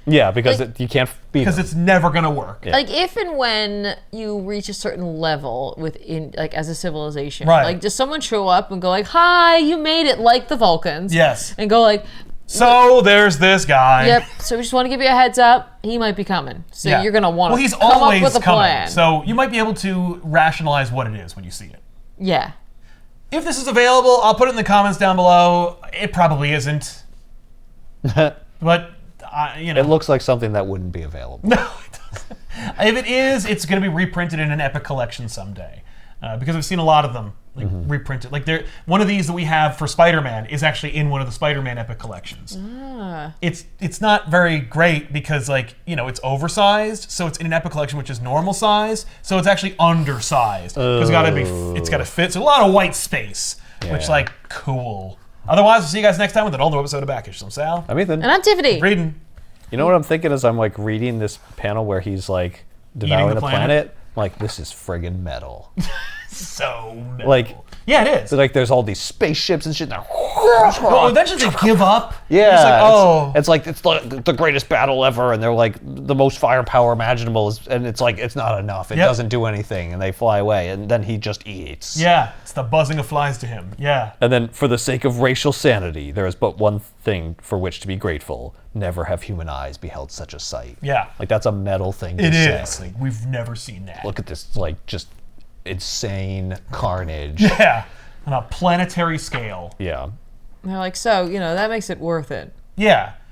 Yeah, because Like- you can't beat because them. it's never going to work. Yeah. Like if and when you reach a certain level within, like as a civilization, Right. like does someone show up and go like, "Hi, you made it," like the Vulcans? Yes. And go like, So there's this guy. "Yep." So we just want to give you a heads up. He might be coming. So Yeah. you're gonna want to Well, he's come always up with a coming. plan. So you might be able to rationalize what it is when you see it. Yeah. If this is available, I'll put it in the comments down below. It probably isn't. But, you know. It looks like something that wouldn't be available. No, it doesn't. If it is, it's going to be reprinted in an Epic collection someday. Because I've seen a lot of them like reprinted. Like one of these that we have for Spider-Man is actually in one of the Spider-Man Epic collections. It's not very great because it's oversized, so it's in an Epic collection which is normal size, so it's actually undersized because it's got to fit. So a lot of white space, which cool. Otherwise, we'll see you guys next time with an older episode of Backish. I'm Sal. I'm Ethan. And I'm Tiffany. Reading. You know what I'm thinking as I'm like reading this panel where he's like devouring the the planet? planet? I'm like, this is friggin' metal. So metal. Like, yeah, it is. so like there's all these spaceships and shit. Well, eventually they give up. Yeah, It's like, it's the greatest battle ever, and they're like the most firepower imaginable, and it's like it's not enough. It doesn't do anything, and they fly away, and then he just eats. yeah, it's the buzzing of flies to him. Yeah. And then, for the sake of racial sanity, there is but one thing for which to be grateful: never have human eyes beheld such a sight. Yeah. Like that's a metal thing. It to is. say. Like, we've never seen that. Look at this, like just insane carnage. Yeah. On a planetary scale. Yeah. And they're like, so that makes it worth it. Yeah.